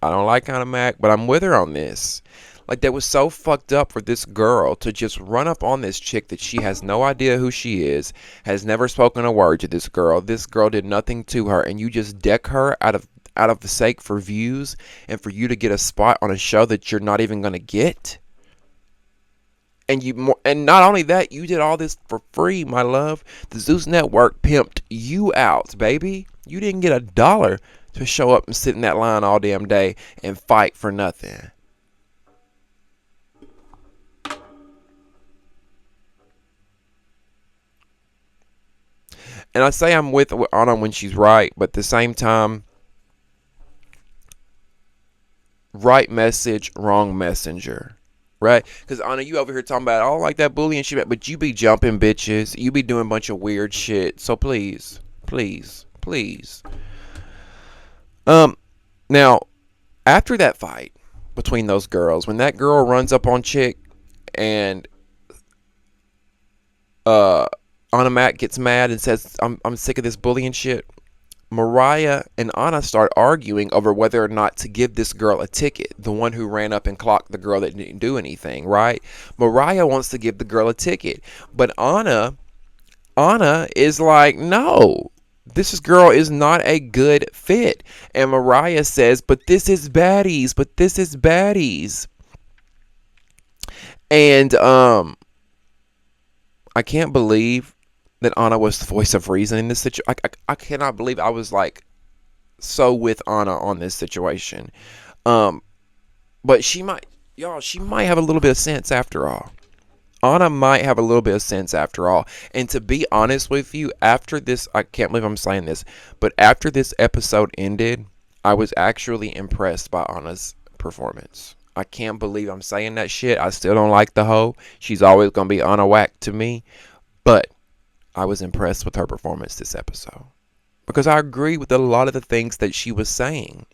I don't like Anna Mac, but I'm with her on this. Like, that was so fucked up for this girl to just run up on this chick that she has no idea who she is, has never spoken a word to this girl. This girl did nothing to her, and you just deck her out of the sake for views and for you to get a spot on a show that you're not even gonna get. And not only that, you did all this for free, my love. The Zeus Network pimped you out, baby. You didn't get $1 to show up and sit in that line all damn day and fight for nothing. And I say I'm with Anna when she's right, but at the same time, right message, wrong messenger. Right? Because Anna, you over here talking about, I don't like that bullying shit, but you be jumping bitches. You be doing a bunch of weird shit. So please, please, please. Now, after that fight between those girls, when that girl runs up on Chick and Anna Mac gets mad and says, I'm sick of this bullying shit, Mariah and Anna start arguing over whether or not to give this girl a ticket. The one who ran up and clocked the girl that didn't do anything, right? Mariah wants to give the girl a ticket. But Anna is like, no, this girl is not a good fit. And Mariah says, but this is Baddies. But this is Baddies. And I can't believe that Anna was the voice of reason in this situation. I cannot believe I was like so with Anna on this situation. But she might have a little bit of sense after all. Anna might have a little bit of sense after all. And to be honest with you, after this, I can't believe I'm saying this, but after this episode ended, I was actually impressed by Anna's performance. I can't believe I'm saying that shit. I still don't like the hoe. She's always going to be Anna Whack to me. But I was impressed with her performance this episode. Because I agree with a lot of the things that she was saying.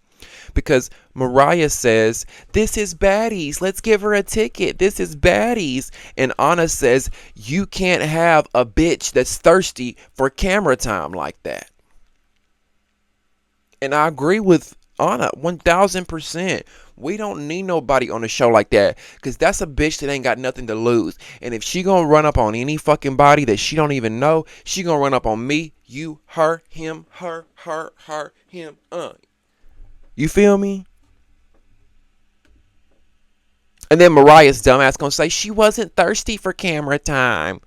Because Mariah says, this is Baddies. Let's give her a ticket. This is Baddies. And Anna says, you can't have a bitch that's thirsty for camera time like that. And I agree with Anna 1000%. We don't need nobody on a show like that, because that's a bitch that ain't got nothing to lose. And if she gonna run up on any fucking body that she don't even know, she gonna run up on me, you, her, him, him. You feel me? And then Mariah's dumbass gonna say she wasn't thirsty for camera time.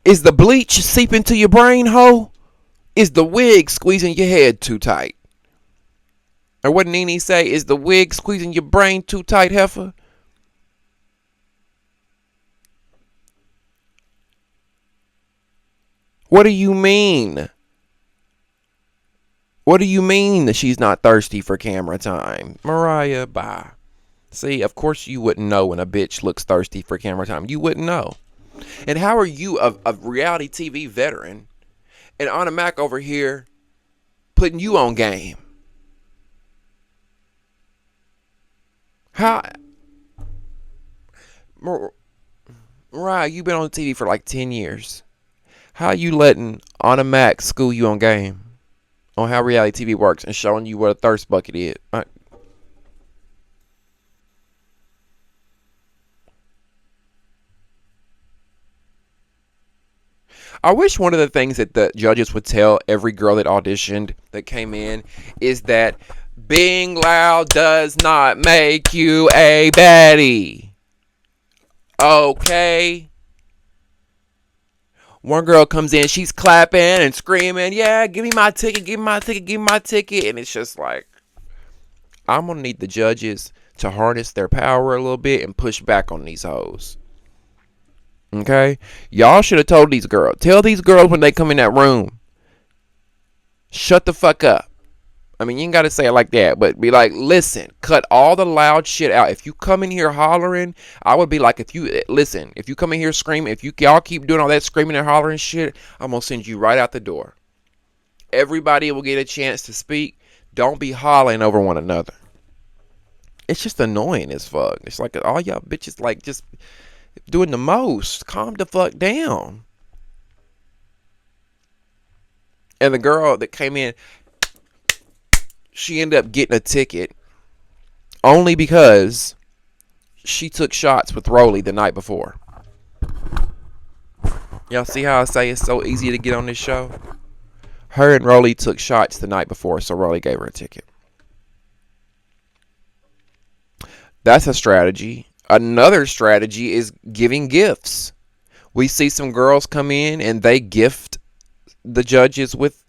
Is the bleach seeping to your brain, ho? Is the wig squeezing your head too tight? Or what did Nene say? Is the wig squeezing your brain too tight, heifer? What do you mean? What do you mean that she's not thirsty for camera time? Mariah, bye. See, of course you wouldn't know when a bitch looks thirsty for camera time. You wouldn't know. And how are you, a reality TV veteran, and Anna Mac over here putting you on game? How? Mariah, you've been on TV for like 10 years. How are you letting Anna Mac school you on game? On how reality TV works and showing you what a thirst bucket is. I wish one of the things that the judges would tell every girl that auditioned that came in is that being loud does not make you a baddie. Okay? One girl comes in, she's clapping and screaming, yeah, give me my ticket, give me my ticket, give me my ticket. And it's just like, I'm going to need the judges to harness their power a little bit and push back on these hoes. Okay? Y'all should have told these girls. Tell these girls when they come in that room, shut the fuck up. I mean, you ain't got to say it like that, but be like, listen, cut all the loud shit out. If you come in here hollering, I would be like, if you come in here screaming, if y'all keep doing all that screaming and hollering shit, I'm going to send you right out the door. Everybody will get a chance to speak. Don't be hollering over one another. It's just annoying as fuck. It's like all y'all bitches like just doing the most. Calm the fuck down. And the girl that came in, she ended up getting a ticket only because she took shots with Rolly the night before. Y'all see how I say it's so easy to get on this show? Her and Rolly took shots the night before, so Rolly gave her a ticket. That's a strategy. Another strategy is giving gifts. We see some girls come in and they gift the judges with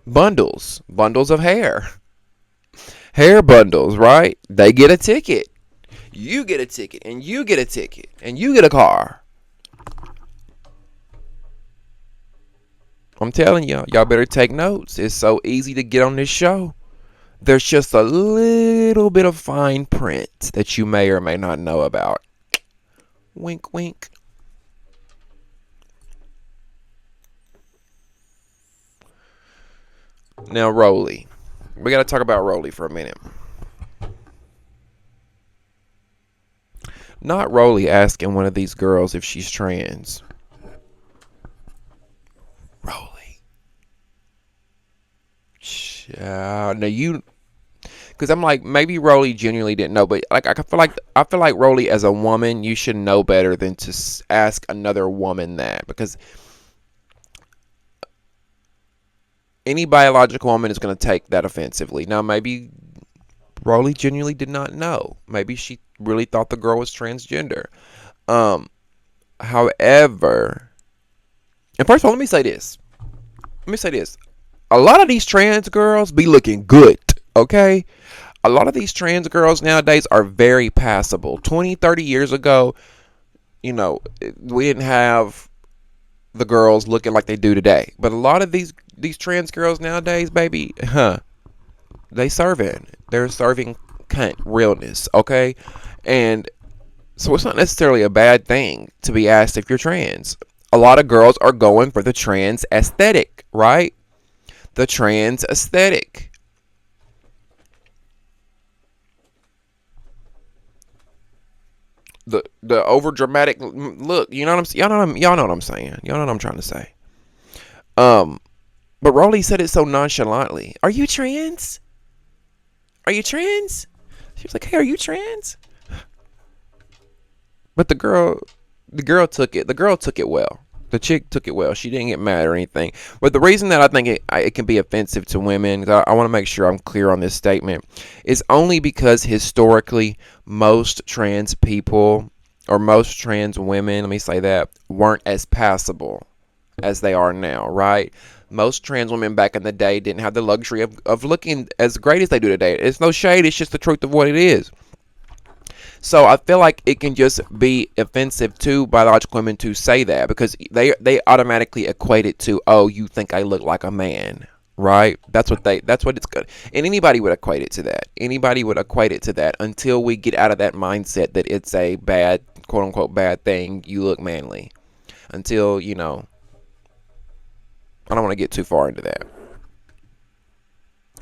bundles of hair. Hair bundles, right? They get a ticket. You get a ticket, and you get a ticket, and you get a car. I'm telling y'all better take notes. It's so easy to get on this show. There's just a little bit of fine print that you may or may not know about. Wink, wink. Now, Rolly. We got to talk about Rolly for a minute. Not Rolly asking one of these girls if she's trans. Rolly. Child. Now you, because I'm like, maybe Rolly genuinely didn't know, but like I feel like Rolly as a woman, you should know better than to ask another woman that, because any biological woman is going to take that offensively. Now maybe Rolly genuinely did not know. Maybe she really thought the girl was transgender. However, and first of all, let me say this. A lot of these trans girls be looking good, okay? A lot of these trans girls nowadays are very passable. 20, 30 years ago, we didn't have the girls looking like they do today. But a lot of these trans girls nowadays, baby, they're serving cunt realness, okay? And so it's not necessarily a bad thing to be asked if you're trans. A lot of girls are going for the trans aesthetic, right? The trans aesthetic. The over dramatic look, you know what I'm y'all know what I'm saying. Y'all know what I'm trying to say. But Rolly said it so nonchalantly. Are you trans? Are you trans? She was like, "Hey, are you trans?" But the girl took it. The girl took it well. The chick took it well. She didn't get mad or anything. But the reason that I think it can be offensive to women, I want to make sure I'm clear on this statement, is only because historically most trans people or most trans women, let me say that, weren't as passable as they are now, right? Most trans women back in the day didn't have the luxury of looking as great as they do today. It's no shade. It's just the truth of what it is. So I feel like it can just be offensive to biological women to say that, because they automatically equate it to, oh, you think I look like a man, right? That's what it's good. And anybody would equate it to that. Anybody would equate it to that until we get out of that mindset that it's a bad, quote unquote, bad thing. You look manly. Until, I don't want to get too far into that.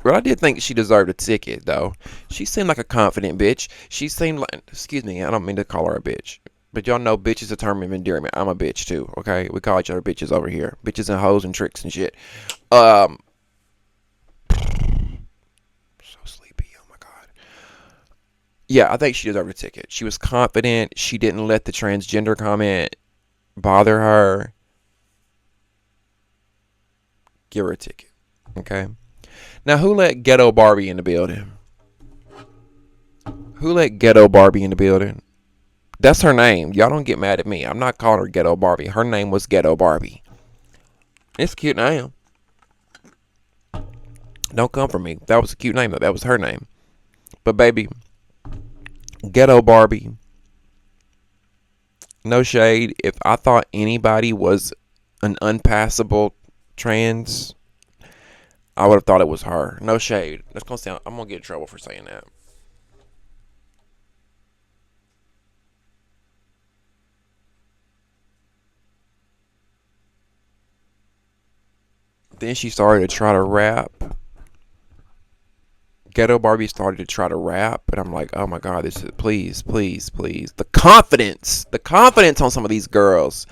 But I did think she deserved a ticket, though. She seemed like a confident bitch. She seemed like, excuse me, I don't mean to call her a bitch. But y'all know bitch is a term of endearment. I'm a bitch, too, okay? We call each other bitches over here. Bitches and hoes and tricks and shit. So sleepy, oh my God. Yeah, I think she deserved a ticket. She was confident. She didn't let the transgender comment bother her. Give her a ticket, okay? Now, who let Ghetto Barbie in the building? Who let Ghetto Barbie in the building? That's her name. Y'all don't get mad at me. I'm not calling her Ghetto Barbie. Her name was Ghetto Barbie. It's a cute name. Don't come for me. That was a cute name, though. That was her name. But, baby, Ghetto Barbie. No shade. If I thought anybody was an unpassable trans, I would have thought it was her. No shade. That's gonna sound. I'm gonna get in trouble for saying that. Then she started to try to rap. Ghetto Barbie started to try to rap, and I'm like, oh my God, this is please. The confidence on some of these girls.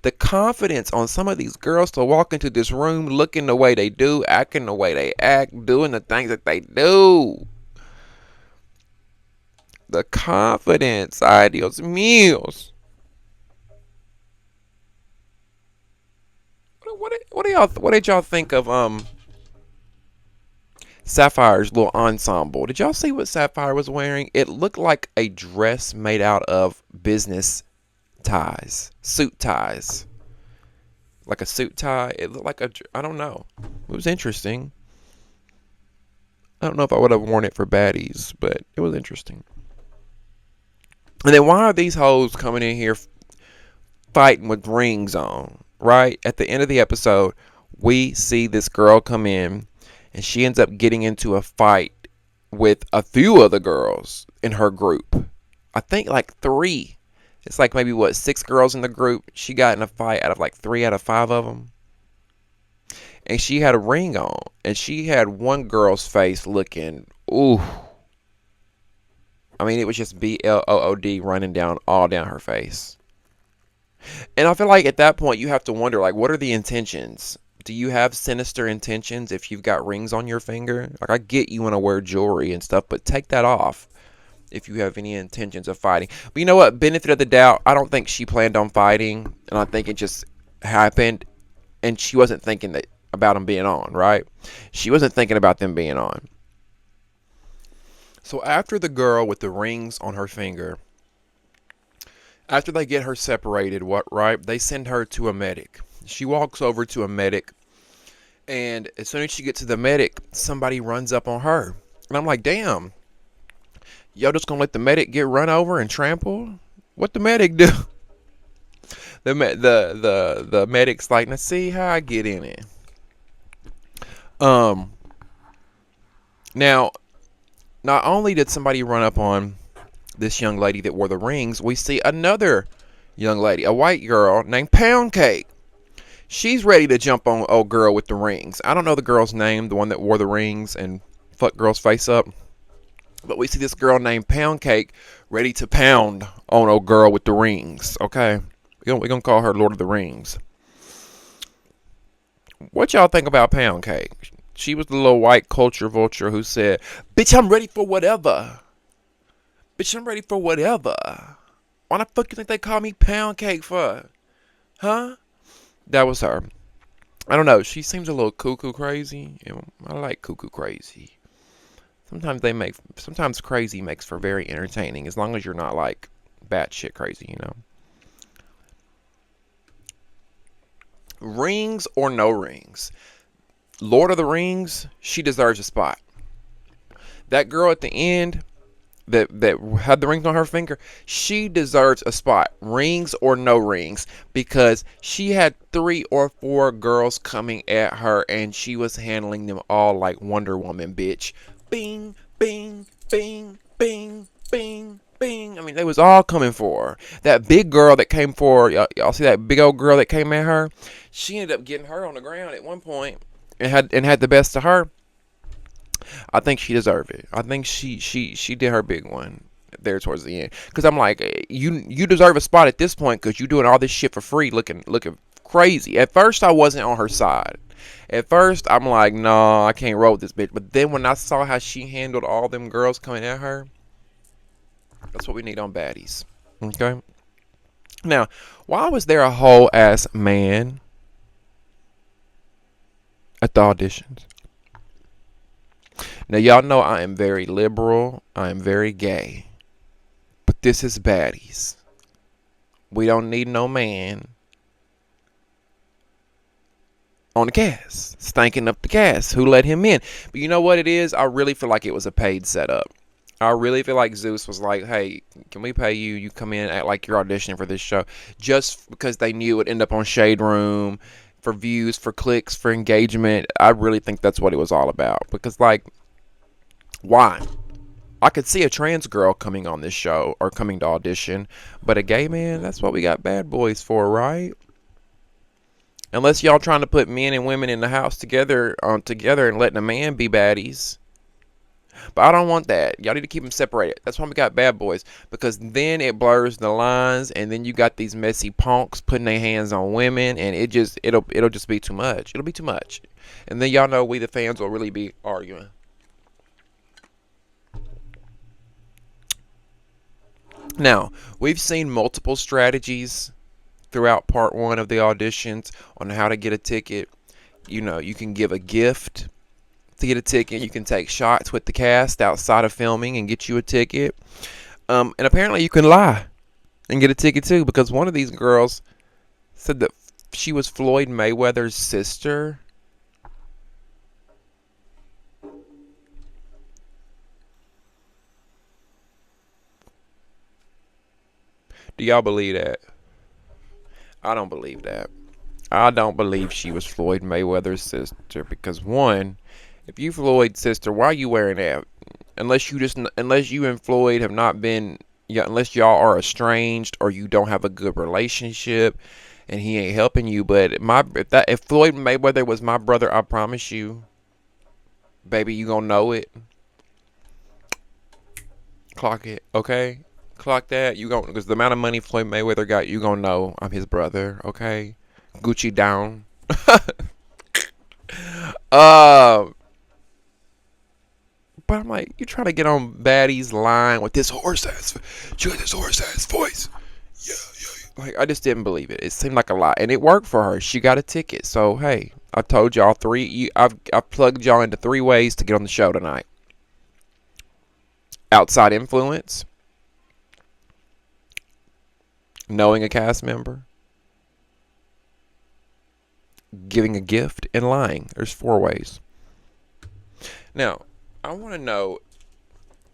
The confidence on some of these girls to walk into this room looking the way they do, acting the way they act, doing the things that they do. The confidence, ay Dios míos. What did y'all think of Sapphire's little ensemble? Did y'all see what Sapphire was wearing? It looked like a dress made out of business ties, suit ties. Like a suit tie. It looked like I don't know. It was interesting. I don't know if I would have worn it for Baddies, but it was interesting. And then why are these hoes coming in here fighting with rings on, right? At the end of the episode, We see this girl come in, and she ends up getting into a fight with a few other girls in her group. I think like three. It's like maybe what, six girls in the group. She got in a fight out of like three out of five of them. And she had a ring on. And she had one girl's face looking, ooh. I mean, it was just BLOOD running down all down her face. And I feel like at that point you have to wonder, like, what are the intentions? Do you have sinister intentions if you've got rings on your finger? Like, I get you want to wear jewelry and stuff, but take that off if you have any intentions of fighting. But you know what? Benefit of the doubt, I don't think she planned on fighting, and I think it just happened, and she wasn't thinking that about them being on, right? She wasn't thinking about them being on. So after the girl with the rings on her finger, after they get her separated, what, right? They send her to a medic. She walks over to a medic, and as soon as she gets to the medic, somebody runs up on her. And I'm like, damn, y'all just gonna let the medic get run over and trampled? What the medic do? The medic's like, let's see how I get in it. Now, not only did somebody run up on this young lady that wore the rings, we see another young lady, a white girl named Pound Cake. She's ready to jump on old girl with the rings. I don't know the girl's name, the one that wore the rings and fucked girl's face up. But we see this girl named Pound Cake ready to pound on old girl with the rings. Okay, we're gonna call her Lord of the Rings. What y'all think about Pound Cake? She was the little white culture vulture who said, "Bitch, I'm ready for whatever. Bitch, I'm ready for whatever. Why the fuck you think they call me Pound Cake for? Huh?" That was her. I don't know. She seems a little cuckoo crazy. I like cuckoo crazy. Sometimes crazy makes for very entertaining, as long as you're not like batshit crazy, you know. Rings or no rings, Lord of the Rings, she deserves a spot. That girl at the end that had the rings on her finger, she deserves a spot, rings or no rings, because she had 3 or 4 girls coming at her, and she was handling them all like Wonder Woman, bitch. Bing, bing, bing, bing, bing, bing. I mean, they was all coming for her. That big girl that came for her, y'all see that big old girl that came at her? She ended up getting her on the ground at one point and had the best of her. I think she deserved it. I think she did her big one there towards the end. Because I'm like, you deserve a spot at this point because you doing all this shit for free, looking crazy. At first, I wasn't on her side. At first, I'm like, no, I can't roll with this bitch. But then when I saw how she handled all them girls coming at her, that's what we need on Baddies. Okay? Now, why was there a whole ass man at the auditions? Now, y'all know I am very liberal. I am very gay. But this is Baddies. We don't need no man on the cast, stanking up the cast. Who let him in? But you know what it is? I really feel like it was a paid setup. I really feel like Zeus was like, hey, can we pay you? You come in and act like you're auditioning for this show. Just because they knew it would end up on Shade Room for views, for clicks, for engagement. I really think that's what it was all about. Because, like, why? I could see a trans girl coming on this show or coming to audition, but a gay man, that's what we got bad boys for, right? Unless y'all trying to put men and women in the house together and letting a man be baddies. But I don't want that. Y'all need to keep them separated. That's why we got bad boys, because then it blurs the lines, and then you got these messy punks putting their hands on women, and it'll just be too much. It'll be too much, and then y'all know we the fans will really be arguing. Now, we've seen multiple strategies throughout part 1 of the auditions on how to get a ticket. You know, you can give a gift to get a ticket. You can take shots with the cast outside of filming and get you a ticket. And apparently you can lie and get a ticket too, because one of these girls said that she was Floyd Mayweather's sister. Do y'all believe that? I don't believe that. I don't believe she was Floyd Mayweather's sister because one, if you Floyd's sister, why are you wearing that? Unless you and Floyd have not been, yeah, unless y'all are estranged or you don't have a good relationship, and he ain't helping you. But if Floyd Mayweather was my brother, I promise you, baby, you gonna know it. Clock it, okay? Clock that. You gon' because the amount of money Floyd Mayweather got, you gonna know I'm his brother, okay? Gucci down. uh, but I'm like, you trying to get on Baddies' line with this horse ass, she got this horse ass voice. Yeah, yeah. Like I just didn't believe it. It seemed like a lot, and it worked for her. She got a ticket. So hey, I told y'all I've plugged y'all into 3 ways to get on the show tonight. Outside influence, knowing a cast member, giving a gift, and lying. There's 4 ways. Now, I want to know,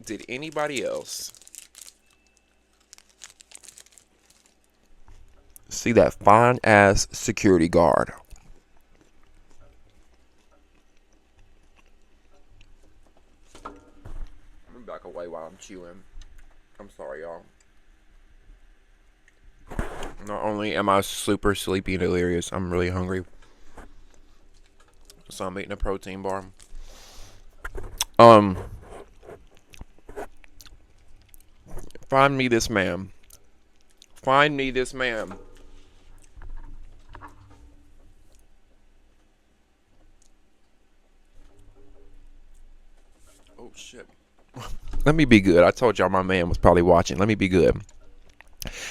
did anybody else see that fine ass security guard? Let me back away while I'm chewing. I'm sorry, y'all. Not only am I super sleepy and delirious, I'm really hungry. So I'm eating a protein bar. Find me this man. Find me this man. Oh shit. Let me be good. I told y'all my man was probably watching. Let me be good.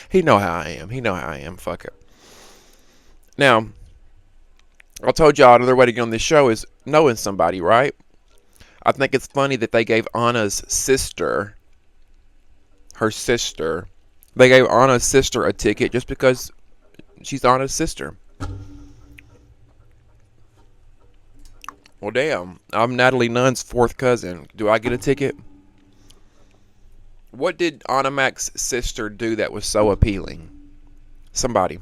He know how I am. He know how I am. Fuck it. Now, I told y'all another way to get on this show is knowing somebody, right? I think it's funny that they gave Anna's sister, they gave Anna's sister a ticket just because she's Anna's sister. Well, damn. I'm Natalie Nunn's 4th cousin. Do I get a ticket? What did Anna Mac's sister do that was so appealing? Somebody.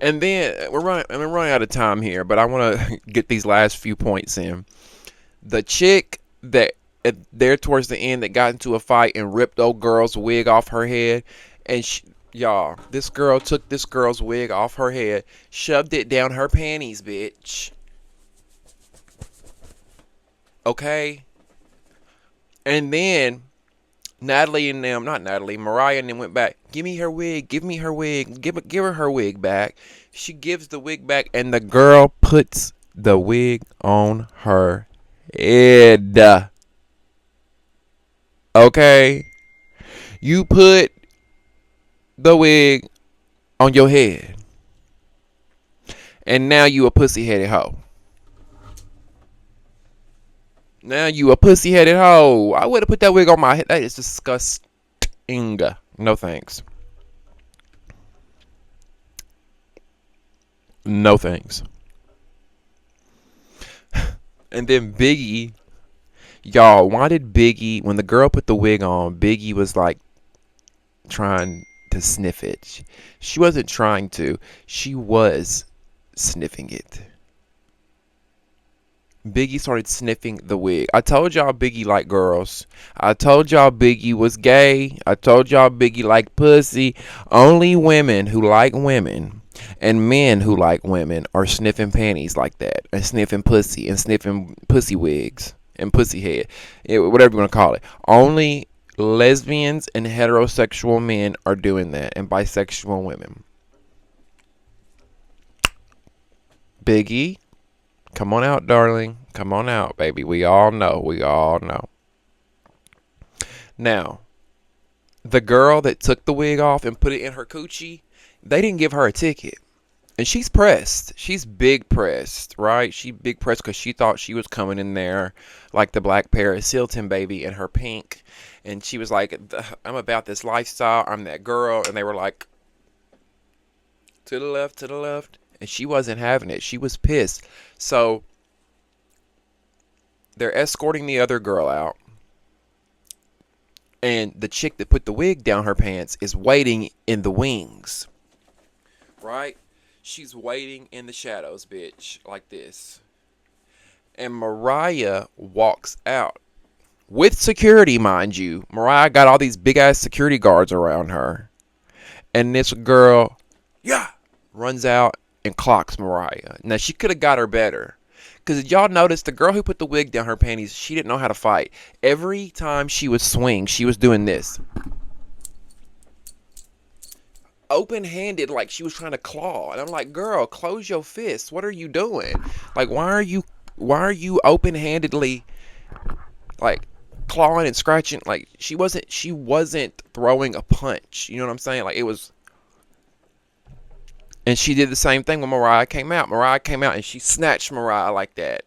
And then we're running out of time here, but I want to get these last few points in. The chick that there towards the end that got into a fight and ripped old girl's wig off her head, and y'all, this girl took this girl's wig off her head, shoved it down her panties, bitch. Okay? And then Mariah and them went back. Give me her wig. Give me her wig. Give her her wig back. She gives the wig back, and the girl puts the wig on her head. Okay? You put the wig on your head, and now you a pussy-headed hoe. Now you a pussy-headed hoe. I would have put that wig on my head. That is disgusting. No thanks. No thanks. And then Biggie, y'all, why did Biggie, when the girl put the wig on, Biggie was like trying to sniff it. She wasn't trying to. She was sniffing it. Biggie started sniffing the wig. I told y'all Biggie liked girls. I told y'all Biggie was gay. I told y'all Biggie liked pussy. Only women who like women and men who like women are sniffing panties like that, and sniffing pussy, and sniffing pussy wigs and pussy head, whatever you want to call it. Only lesbians and heterosexual men are doing that, and bisexual women. Biggie, come on out, darling. Come on out, baby. We all know. We all know. Now, the girl that took the wig off and put it in her coochie, they didn't give her a ticket. And she's pressed. She's big pressed, right? She big pressed because she thought she was coming in there like the Black Paris Hilton baby in her pink. And she was like, I'm about this lifestyle. I'm that girl. And they were like, to the left, to the left. And she wasn't having it. She was pissed. So they're escorting the other girl out. And the chick that put the wig down her pants is waiting in the wings. Right? She's waiting in the shadows, bitch, like this. And Mariah walks out. With security, mind you. Mariah got all these big ass security guards around her. And this girl, yeah, runs out and clocks Mariah. Now, she could have got her better. Because y'all notice the girl who put the wig down her panties, she didn't know how to fight. Every time she would swing, she was doing this. Open-handed, like she was trying to claw. And I'm like, girl, close your fists. What are you doing? Like, why are you open-handedly, like, clawing and scratching? Like, she wasn't throwing a punch. You know what I'm saying? Like, it was. And she did the same thing when Mariah came out. Mariah came out and she snatched Mariah like that.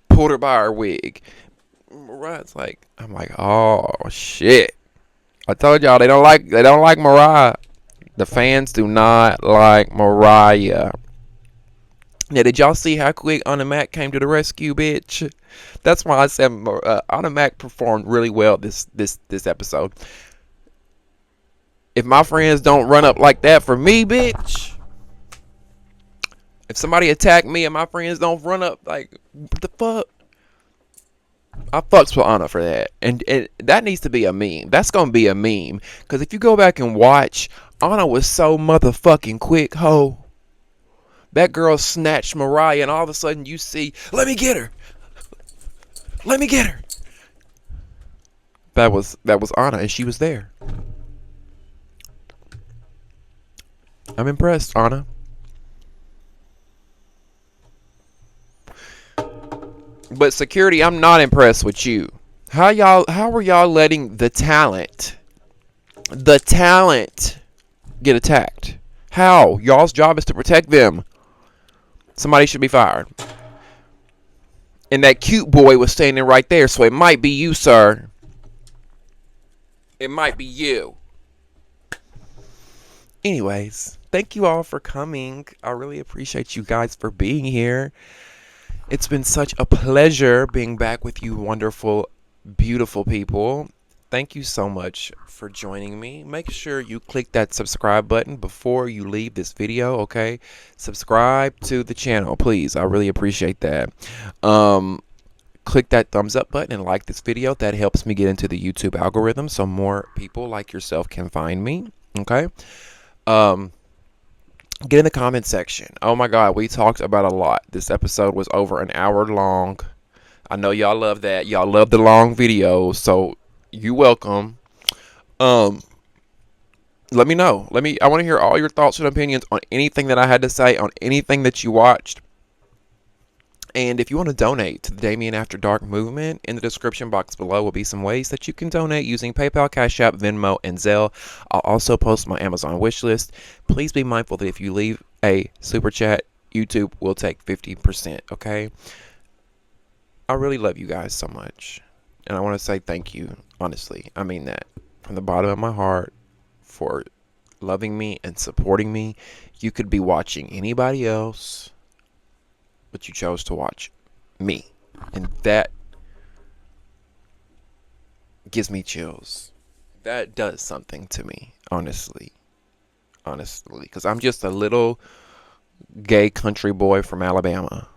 Pulled her by her wig. Mariah's like, I'm like, oh shit. I told y'all they don't like Mariah. The fans do not like Mariah. Now, did y'all see how quick Anna Mac came to the rescue, bitch? That's why I said Anna Mac performed really well this episode. If my friends don't run up like that for me, bitch. If somebody attack me and my friends don't run up, like, what the fuck? I fucks with Anna for that. And that needs to be a meme. That's going to be a meme. Because if you go back and watch, Anna was so motherfucking quick, ho. That girl snatched Mariah and all of a sudden you see, let me get her. Let me get her. That was Anna and she was there. I'm impressed, Anna. But security, I'm not impressed with you. How were y'all letting the talent get attacked? How? Y'all's job is to protect them. Somebody should be fired. And that cute boy was standing right there, so it might be you, sir. It might be you. Anyways, thank you all for coming. I really appreciate you guys for being here. It's been such a pleasure being back with you wonderful, beautiful people. Thank you so much for joining me. Make sure you click that subscribe button before you leave this video, okay? Subscribe to the channel, please. I really appreciate that. Click that thumbs up button and like this video. That helps me get into the YouTube algorithm so more people like yourself can find me, okay? Get in the comment section. Oh my God, we talked about a lot. This episode was over an hour long. I know y'all love that. Y'all love the long videos, so you're welcome. Let me know. I want to hear all your thoughts and opinions on anything that I had to say, on anything that you watched. And if you want to donate to the Damien After Dark movement, in the description box below will be some ways that you can donate using PayPal, Cash App, Venmo, and Zelle. I'll also post my Amazon wish list. Please be mindful that if you leave a super chat, YouTube will take 50%, okay? I really love you guys so much. And I want to say thank you, honestly. I mean that from the bottom of my heart for loving me and supporting me. You could be watching anybody else, but you chose to watch me. And that gives me chills. That does something to me, honestly. Because I'm just a little gay country boy from Alabama,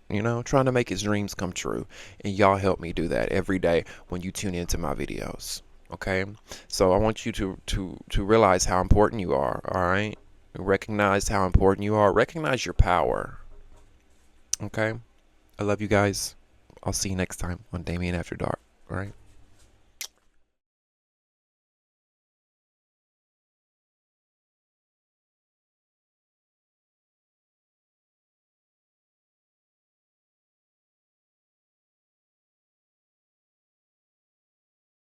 you know, trying to make his dreams come true. And y'all help me do that every day when you tune into my videos, okay? So I want you to realize how important you are, all right? Recognize how important you are. Recognize your power. Okay? I love you guys. I'll see you next time on Damien After Dark. All right?